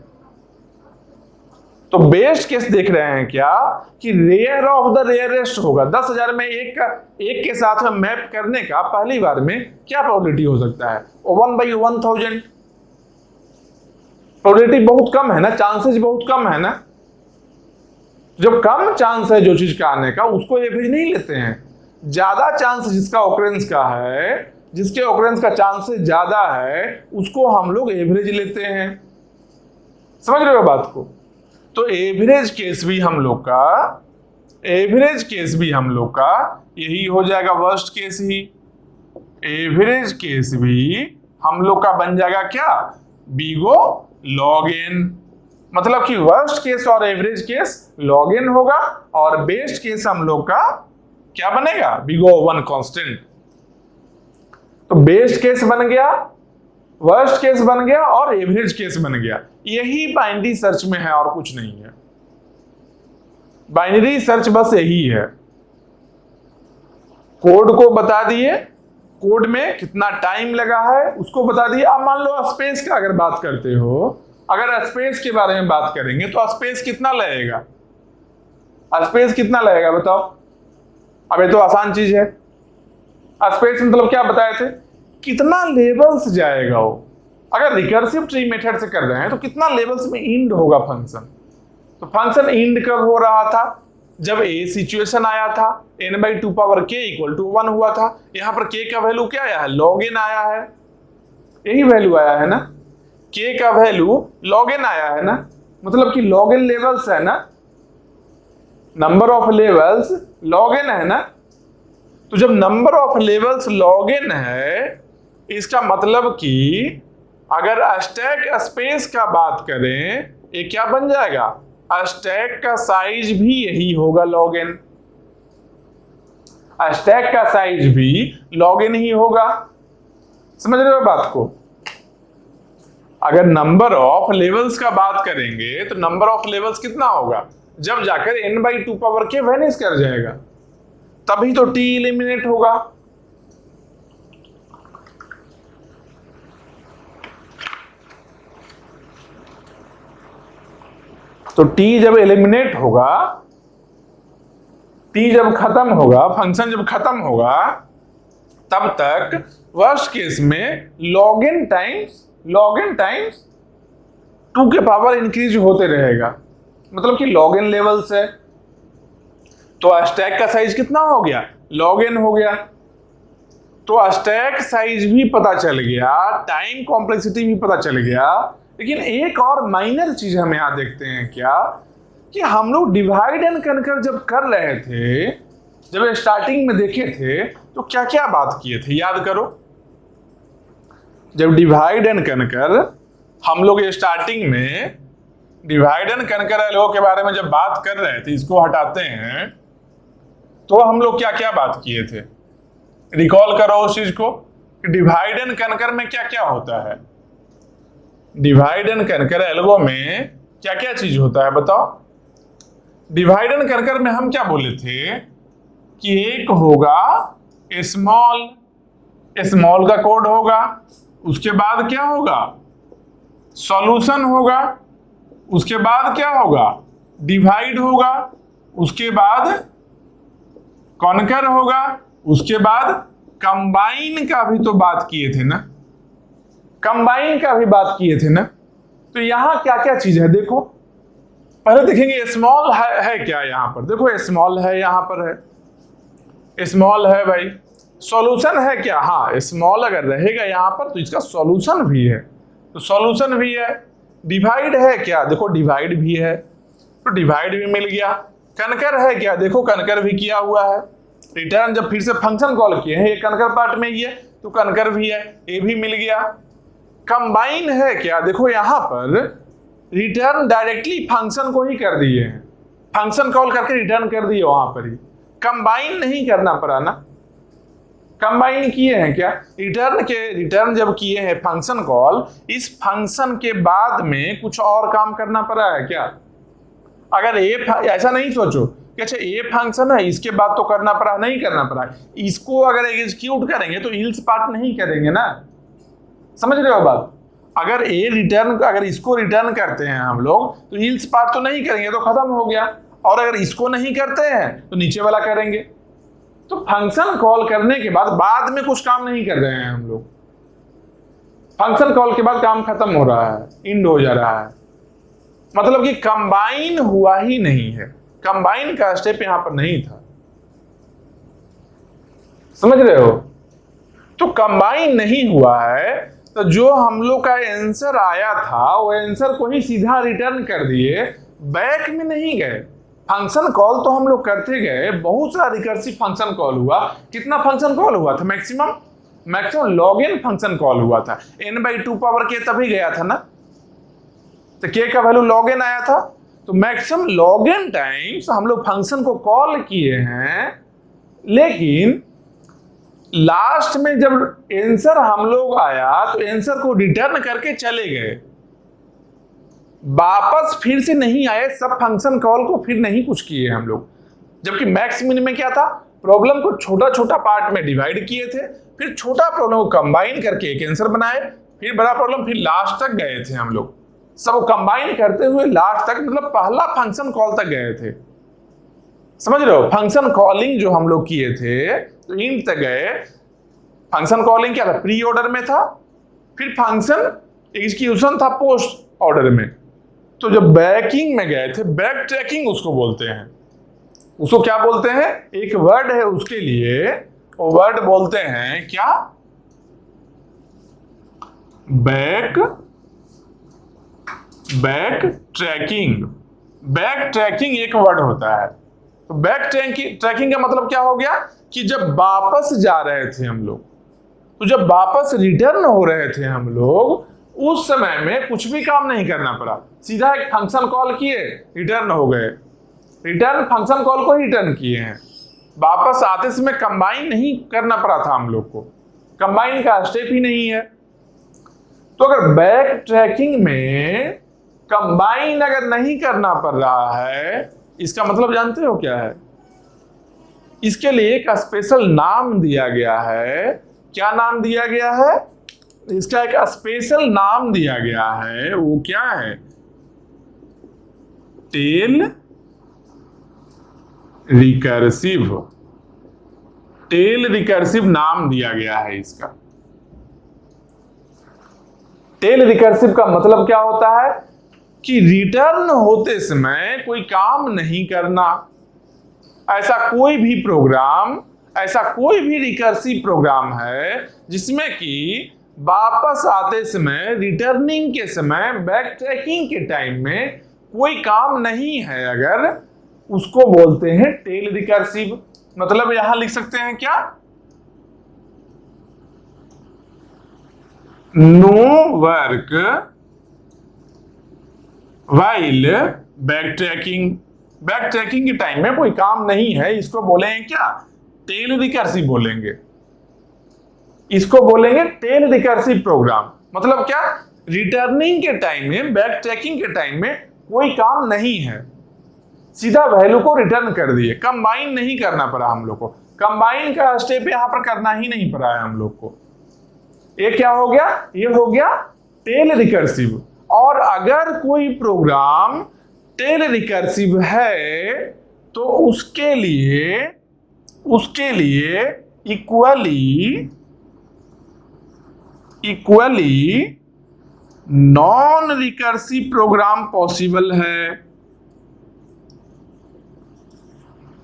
तो बेस्ट केस देख रहे हैं क्या कि रेयर ऑफ द रेयरेस्ट होगा। 10,000 में एक के साथ में मैप करने का पहली बार में क्या प्रोबेबिलिटी हो सकता है? 1/1000। प्रोबेबिलिटी बहुत कम है ना, चांसेस बहुत कम है ना। जब कम चांस है जो चीज का आने का, उसको एवरेज नहीं लेते हैं। ज्यादा चांस जिसका ऑकरेंस का है, जिसके ऑकरेंस का चांसेस ज्यादा है, उसको हम लोग एवरेज लेते हैं। समझ रहे हो बात को? तो एवरेज केस भी हम लोग का, एवरेज केस भी हम लोग का यही हो जाएगा, वर्स्ट केस ही। एवरेज केस भी हम लोग का बन जाएगा क्या? बीगो log n। मतलब कि वर्स्ट केस और एवरेज केस log n होगा, और बेस्ट केस हम लोग का क्या बनेगा? बीगो 1 कांस्टेंट। तो बेस्ट केस बन गया, वर्स्ट केस बन गया और एवरेज केस बन गया। यही बाइनरी सर्च में है और कुछ नहीं है। बाइनरी सर्च बस यही है, कोड को बता दिए, कोड में कितना टाइम लगा है उसको बता दिए। अब मान लो स्पेस का अगर बात करते हो, अगर स्पेस के बारे में बात करेंगे तो स्पेस कितना लगेगा? स्पेस कितना लगेगा बताओ? अब ये तो आसान चीज है। स्पेस मतलब क्या बताए थे? कितना लेवल्स जाएगा वो। अगर रिकर्सिव ट्री मेथड से कर रहे हैं तो कितना लेवल्स में इंड होगा फंक्शन। तो फंक्शन इंड कब हो रहा था? जब ए सिचुएशन आया था, n/2 पावर k = 1 हुआ था। यहां पर k का वैल्यू क्या आया है? log n आया है। यही वैल्यू आया है ना, k का वैल्यू log n आया है ना। मतलब कि log n लेवल्स है ना, number of levels log n है ना। तो जब number of levels log n है, इसका मतलब कि अगर स्टैक स्पेस का बात करें, ये क्या बन जाएगा? स्टैक का साइज भी यही होगा log n। स्टैक का साइज भी log n ही होगा। समझ रहे हो बात को? अगर नंबर ऑफ लेवल्स का बात करेंगे तो नंबर ऑफ लेवल्स कितना होगा? जब जाकर n/2 पावर k वैनिश कर जाएगा, तभी तो t एलिमिनेट होगा। तो t जब एलिमिनेट होगा, t जब खत्म होगा, फंक्शन जब खत्म होगा, तब तक वर्स्ट केस में log n टाइम्स 2 के पावर इंक्रीज होते रहेगा, मतलब कि log n लेवल से। तो स्टैक का साइज कितना हो गया, log n हो गया। तो स्टैक साइज भी पता चल गया, टाइम कॉम्प्लेक्सिटी भी पता चल गया। लेकिन एक और माइनर चीज हम यहां देखते हैं क्या, कि हम लोग डिवाइड एंड कनकर जब कर रहे थे, जब स्टार्टिंग में देखे थे, तो क्या क्या बात किए थे, याद करो। जब डिवाइड एंड कनकर हम लोग स्टार्टिंग में डिवाइड एंड कनकर एल्गो के बारे में जब बात कर रहे थे, इसको हटाते हैं, तो हम लोग क्या क्या बात किए थे, रिकॉल करो उस चीज को। डिवाइड एंड कनकर में क्या क्या होता है, डिवाइड एंड कनकर एल्गो में क्या क्या चीज होता है बताओ। डिवाइड एंड कनकर में हम क्या बोले थे कि एक होगा स्मॉल, स्मॉल का कोड होगा, उसके बाद क्या होगा, सॉल्यूशन होगा, उसके बाद क्या होगा, डिवाइड होगा, उसके बाद कॉन्कर होगा, उसके बाद कंबाइन का भी तो बात किए थे ना, कंबाइन का भी बात किए थे ना। तो यहां क्या क्या चीज है देखो, पहले देखेंगे स्मॉल है क्या, यहां पर देखो स्मॉल है, यहां पर है स्मॉल है भाई। सॉल्यूशन है क्या, हाँ स्मॉल अगर रहेगा यहां पर तो इसका सॉल्यूशन भी है, तो सॉल्यूशन भी है। डिवाइड है क्या, देखो डिवाइड भी है, तो डिवाइड भी मिल गया। कनकर है क्या, देखो कनकर भी किया हुआ है। रिटर्न जब फिर से फंक्शन कॉल किए हैं, ये कनकर पार्ट में ही है, तो कनकर भी है, ये भी मिल गया। कंबाइन है क्या, देखो यहां पर रिटर्न डायरेक्टली फंक्शन को ही कर दिए हैं, फंक्शन कॉल करके रिटर्न कर दिए, वहां पर ही कंबाइन नहीं करना पड़ा ना। कंबाइन किए हैं क्या, रिटर्न जब किए हैं फंक्शन कॉल, इस फंक्शन के बाद में कुछ और काम करना पड़ा है क्या। अगर ऐसा नहीं सोचो कि अच्छा ये फंक्शन है इसके बाद तो करना पड़ा, नहीं करना पड़ा, इसको अगर एग्जीक्यूट करेंगे तो इल्स पार्ट नहीं करेंगे ना, समझ रहे हो बात। अगर इसको रिटर्न करते हैं हम लोग तो इल्स पार्ट तो नहीं करेंगे, तो खत्म हो गया। और अगर इसको नहीं करते हैं तो नीचे वाला करेंगे। तो फंक्शन कॉल करने के बाद में कुछ काम नहीं कर रहे हैं हम लोग, फंक्शन कॉल के बाद काम खत्म हो रहा है, इंड हो जा रहा है, मतलब कि कंबाइन हुआ ही नहीं है, कंबाइन का स्टेप यहां पर नहीं था, समझ रहे हो। तो कंबाइन नहीं हुआ है, तो जो हम लोग का आंसर आया था वो आंसर को ही सीधा रिटर्न कर दिए, बैक में नहीं गए। फंक्शन कॉल तो हम लोग करते गए, बहुत सारा रिकर्सिव फंक्शन कॉल हुआ। कितना फंक्शन कॉल हुआ था, maximum log n function call हुआ था, n/2 पावर k तभी गया था ना, तो k का वैल्यू log n आया था। तो मैक्सिमम log n टाइम्स हम लोग फंक्शन को कॉल किए हैं, लेकिन लास्ट में जब आंसर हम लोग आया तो आंसर को रिटर्न करके चले गए, वापस फिर से नहीं आए, सब फंक्शन कॉल को फिर नहीं कुछ किए हम लोग। जबकि मैक्स मिन में क्या था, प्रॉब्लम को छोटा छोटा पार्ट में डिवाइड किए थे, फिर छोटा प्रॉब्लम को कंबाइन करके एक आंसर बनाए, फिर बड़ा प्रॉब्लम, फिर लास्ट तक गए थे हम लोग, सब कंबाइन करते हुए लास्ट तक, मतलब पहला फंक्शन कॉल तक गए थे, समझ रहे हो। फंक्शन कॉलिंग जो हम लोग किए थे तो इंड तक गए। फंक्शन कॉलिंग क्या था, प्री ऑर्डर में था, फिर फंक्शन एग्जीक्यूशन था पोस्ट ऑर्डर में। तो जब बैकिंग में गए थे, बैक ट्रैकिंग उसको बोलते हैं, उसको क्या बोलते हैं, एक वर्ड है उसके लिए, वो वर्ड बोलते हैं क्या, बैक ट्रैकिंग। बैक ट्रैकिंग एक वर्ड होता है। तो बैक ट्रैकिंग का मतलब क्या हो गया, कि जब वापस जा रहे थे हम लोग, तो जब वापस रिटर्न हो रहे थे हम लोग, उस समय में कुछ भी काम नहीं करना पड़ा, सीधा एक फंक्शन कॉल किए, रिटर्न हो गए, रिटर्न फंक्शन कॉल को रिटर्न किए हैं। वापस आते समय कंबाइन नहीं करना पड़ा था हम लोग को, कंबाइन का स्टेप ही नहीं है। तो अगर बैक ट्रैकिंग में कंबाइन अगर नहीं करना पड़ रहा है, इसका मतलब जानते हो क्या है, इसके लिए एक स्पेशल नाम दिया गया है। क्या नाम दिया गया है, इसका एक स्पेशल नाम दिया गया है, वो क्या है, टेल रिकर्सिव नाम दिया गया है इसका। टेल रिकर्सिव का मतलब क्या होता है, कि रिटर्न होते समय कोई काम नहीं करना। ऐसा कोई भी प्रोग्राम, ऐसा कोई भी रिकर्सिव प्रोग्राम है जिसमें कि वापस आते समय, रिटर्निंग के समय, बैक ट्रैकिंग के टाइम में कोई काम नहीं है, अगर उसको बोलते हैं टेल रिकर्सिव। मतलब यहां लिख सकते हैं क्या, no work while backtracking. Backtracking के टाइम में कोई काम नहीं है, इसको बोलेंगे क्या, टेल रिकर्सिव बोलेंगे। इसको बोलेंगे टेल रिकर्सिव प्रोग्राम। मतलब क्या, रिटर्निंग के टाइम में, बैक ट्रैकिंग के टाइम में कोई काम नहीं है, सीधा वैल्यू को रिटर्न कर दिए, कंबाइन नहीं करना पड़ा हम लोग को। कंबाइन का स्टेप यहां पर करना ही नहीं पड़ा है हम लोग को। ये क्या हो गया, ये हो गया टेल रिकर्सिव। और अगर कोई प्रोग्राम टेल रिकर्सिव है तो उसके लिए equally non recursive program possible है।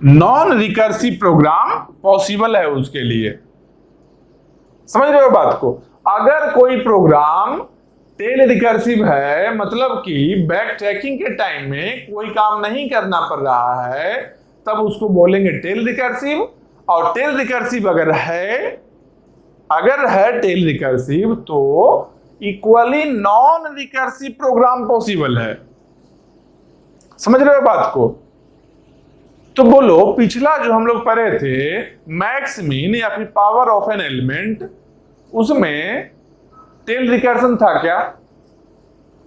नॉन रिकर्सिव प्रोग्राम पॉसिबल है उसके लिए। समझ रहे हो बात को। अगर कोई प्रोग्राम टेल रिकर्सिव है, मतलब कि बैक ट्रैकिंग के टाइम में कोई काम नहीं करना पड़ रहा है, तब उसको बोलेंगे टेल रिकर्सिव। और टेल रिकर्सिव अगर है टेल रिकर्सिव तो equally non recursive program possible है। समझ रहे हो बात को। तो बोलो, पिछला जो हम लोग पढ़े थे मैक्स मिन या फिर पावर ऑफ एन एलिमेंट, उसमें टेल रिकर्सन था क्या,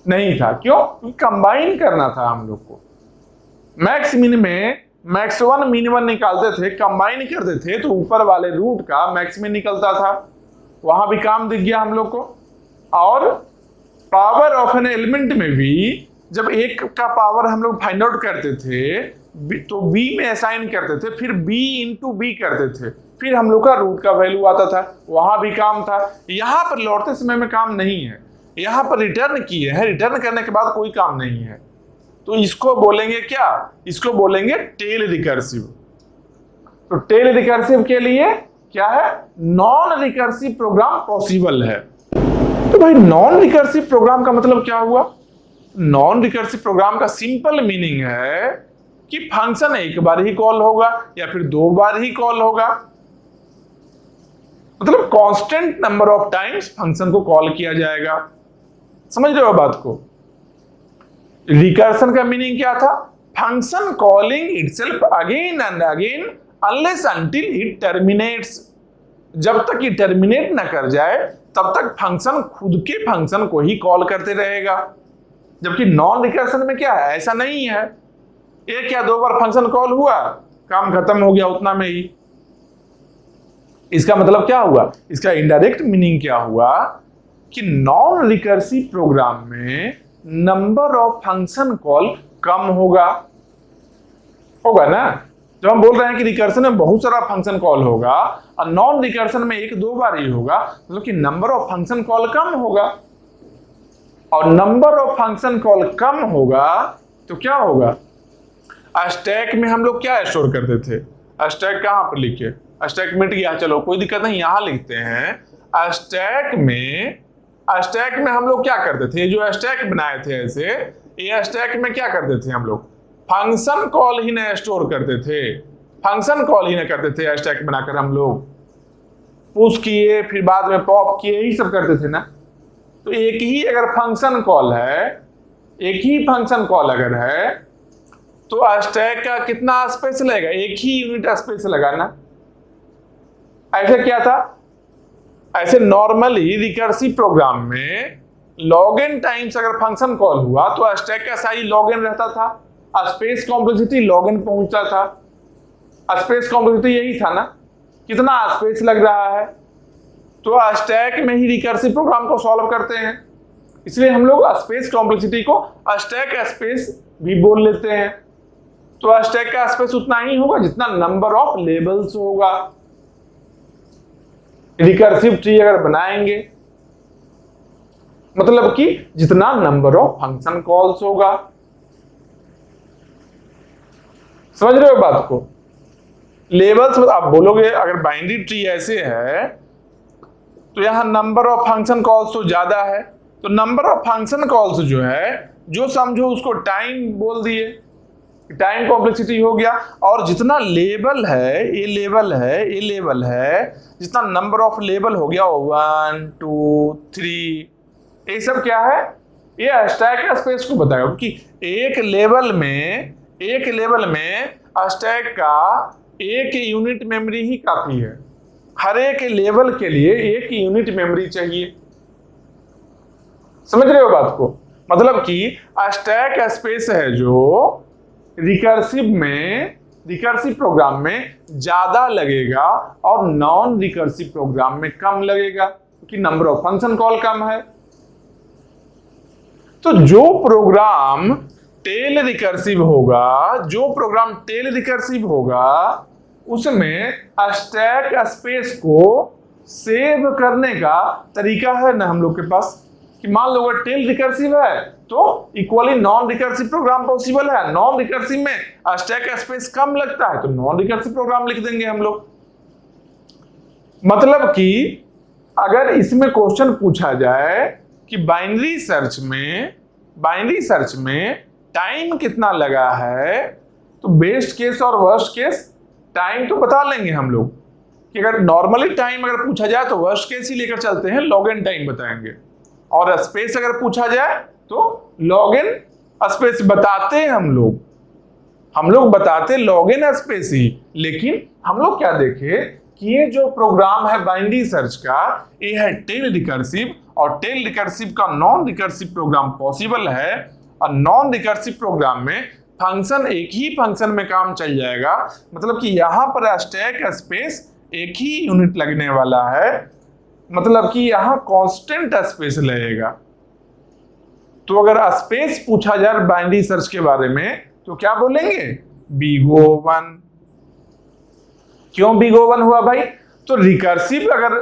नहीं था। क्यों, कंबाइन करना था हम लोग को। मैक्स मिन में मैक्स वन मिन वन निकालते थे, कंबाइन करते थे तो ऊपर वाले रूट का मैक्स मिन निकलता था, वहां भी काम दिख गया हम लोग को। और पावर ऑफ एन एलिमेंट में भी जब एक का पावर हम लोग फाइंड आउट करते थे तो b में असाइन करते थे, फिर b इंटू b करते थे, फिर हम लोग का रूट का वैल्यू आता था, वहां भी काम था। यहां पर लौटते समय में काम नहीं है, यहां पर रिटर्न किए हैं, रिटर्न करने के बाद कोई काम नहीं है, तो इसको बोलेंगे क्या, इसको बोलेंगे टेल रिकर्सिव। तो टेल रिकर्सिव के लिए क्या है, नॉन रिकर्सिव प्रोग्राम पॉसिबल है। तो भाई नॉन रिकर्सिव प्रोग्राम का मतलब क्या हुआ। नॉन रिकर्सिव प्रोग्राम का सिंपल मीनिंग है कि फंक्शन एक बार ही कॉल होगा या फिर दो बार ही कॉल होगा। मतलब constant number of times function को कॉल किया जाएगा। समझ रहे हो बात को। रिकर्सन का मीनिंग क्या था, function calling itself again and again unless until it terminates. जब तक ये टर्मिनेट ना कर जाए तब तक फंक्शन खुद के फंक्शन को ही कॉल करते रहेगा। जबकि नॉन रिकर्सन में क्या है, ऐसा नहीं है, एक या दो बार फंक्शन कॉल हुआ, काम खत्म हो गया उतना में ही। इसका मतलब क्या हुआ, इसका इनडायरेक्ट मीनिंग क्या हुआ कि नॉन रिकर्सिव प्रोग्राम में नंबर ऑफ फंक्शन कॉल कम होगा ना। जब हम बोल रहे हैं कि रिकर्सन में बहुत सारा फंक्शन कॉल होगा और नॉन रिकर्सन में एक दो बार ही होगा, मतलब कि नंबर ऑफ फंक्शन कॉल कम होगा। और नंबर ऑफ फंक्शन कॉल कम होगा तो क्या होगा, स्टैक में हम लोग क्या स्टोर करते थे, स्टैक कहां पर लिखे, स्टैक मिट गया, चलो कोई दिक्कत नहीं, यहां लिखते हैं। स्टैक में हम लोग क्या करते थे, जो स्टैक बनाए थे ऐसे, ये स्टैक में क्या करते थे हम लोग, फंक्शन कॉल ही न स्टोर करते थे, फंक्शन कॉल ही न करते थे। स्टैक बनाकर हम लोग पुश किए, फिर बाद में पॉप किए, यही सब करते थे ना। तो एक ही अगर फंक्शन कॉल है, एक ही फंक्शन कॉल अगर है तो स्टैक का कितना स्पेस लगेगा, एक ही यूनिट स्पेस लगाना। ऐसे क्या था, ऐसे नॉर्मली रिकर्सिव प्रोग्राम में लॉग एन टाइम्स अगर फंक्शन कॉल हुआ तो स्टैक का साइज लॉग एन रहता था, स्पेस कॉम्प्लेक्सिटी लॉग एन पहुंचता था। स्पेस कॉम्प्लेक्सिटी यही था ना, कितना स्पेस लग रहा है, तो स्टैक में ही रिकर्सिव प्रोग्राम को सॉल्व करते हैं। इसलिए हम लोग स्पेस कॉम्प्लेक्सिटी को स्टैक स्पेस भी बोल लेते हैं। तो स्टैक का स्पेस उतना ही होगा जितना नंबर ऑफ लेबल्स होगा। रिकर्सिव ट्री अगर बनाएंगे मतलब कि जितना नंबर ऑफ फंक्शन कॉल्स होगा। समझ रहे हो बात को? लेवल्स आप बोलोगे अगर बाइनरी ट्री ऐसे है तो यहां नंबर ऑफ फंक्शन कॉल्स तो ज्यादा है, तो नंबर ऑफ फंक्शन कॉल्स जो है, जो समझो उसको टाइम बोल दिए, टाइम कॉम्प्लेक्सिटी हो गया। और जितना लेवल है, ये लेवल है, ये लेवल है, जितना नंबर ऑफ लेवल हो गया 1 2 3, ये सब क्या है? ये स्टैक स्पेस को बताएगा, क्योंकि एक लेवल में स्टैक का एक यूनिट मेमोरी ही काफी है। हर एक लेवल के लिए एक यूनिट मेमोरी चाहिए। समझ रहे हो बात को? मतलब कि स्टैक स्पेस है जो रिकर्सिव प्रोग्राम में ज्यादा लगेगा और नॉन रिकर्सिव प्रोग्राम में कम लगेगा, क्योंकि नंबर ऑफ फंक्शन कॉल कम है। तो जो प्रोग्राम टेल रिकर्सिव होगा उसमें स्टैक स्पेस को सेव करने का तरीका है ना हम लोग के पास, कि मान लो अगर टेल रिकर्सिव है तो equally non recursive program possible है। नॉन रिकर्सिव में स्टैक स्पेस कम लगता है तो नॉन रिकर्सिव प्रोग्राम लिख देंगे हम लोग। मतलब कि अगर इसमें क्वेश्चन पूछा जाए कि बाइनरी सर्च में टाइम कितना लगा है, तो बेस्ट केस और वर्स्ट केस टाइम तो बता लेंगे हम लोग, कि अगर नॉर्मली टाइम अगर पूछा जाए तो वर्स्ट केस ही लेकर चलते हैं, लॉग एन टाइम बताएंगे। और स्पेस अगर पूछा जाए तो लॉग एन स्पेस बताते हैं हम लोग बताते लॉग एन स्पेस ही। लेकिन हम लोग क्या देखे कि ये जो प्रोग्राम है बाइनरी सर्च का, ये है टेल रिकर्सिव, और टेल रिकर्सिव का नॉन रिकर्सिव प्रोग्राम पॉसिबल है। और नॉन रिकर्सिव प्रोग्राम में फंक्शन एक ही फंक्शन में काम चल जाएगा, मतलब कि यहां पर स्टैक स्पेस एक ही यूनिट लगने वाला है, मतलब कि यहां कांस्टेंट स्पेस लगेगा। तो अगर स्पेस पूछा जाए बाइनरी सर्च के बारे में तो क्या बोलेंगे? Big O1। क्यों बिग O1 हुआ भाई? तो अगर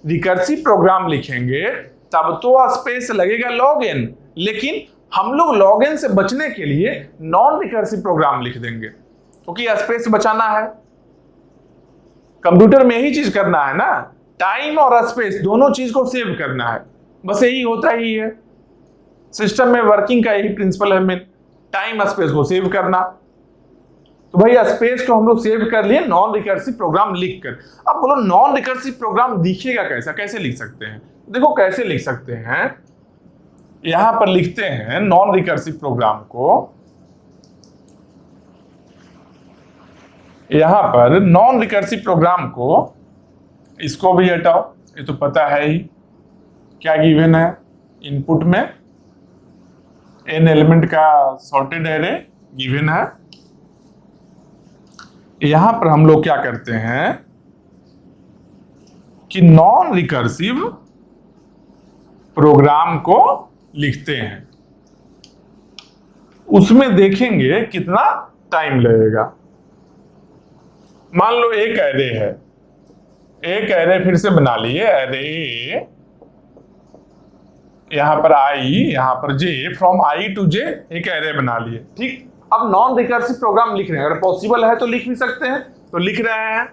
रिकर्सिव प्रोग्राम लिखेंगे तब तो स्पेस लगेगा लॉग एन, लेकिन हम लोग लॉग एन से बचने के लिए नॉन रिकर्सिव प्रोग्राम लिख देंगे, क्योंकि स्पेस बचाना है। कंप्यूटर में यही चीज करना है ना, टाइम और स्पेस दोनों चीज को सेव करना है, बस यही होता ही है। सिस्टम में वर्किंग का यही प्रिंसिपल है मेन, टाइम स्पेस को सेव करना। तो भाई स्पेस को हम लोग सेव कर लिए नॉन रिकर्सिव प्रोग्राम लिखकर। अब बोलो नॉन रिकर्सिव प्रोग्राम दिखेगा कैसा, कैसे लिख सकते हैं? देखो कैसे लिख सकते हैं, यहां पर लिखते हैं नॉन रिकर्सिव प्रोग्राम को, यहां पर नॉन रिकर्सिव प्रोग्राम को, इसको भी हटाओ, ये तो पता है ही क्या गिवन है इनपुट में, n एलिमेंट का सॉर्टेड एरे गिवन है। यहां पर हम लोग क्या करते हैं कि नॉन रिकर्सिव प्रोग्राम को लिखते हैं, उसमें देखेंगे कितना टाइम लगेगा। मान लो एक एरे है, एक एरे फिर से बना लिए, एरे यहां पर i, यहां पर j, from i to j एक एरे बना लिए। ठीक, अब नॉन रिकर्सिव प्रोग्राम लिख रहे हैं, अगर पॉसिबल है तो लिख भी सकते हैं, तो लिख रहे हैं।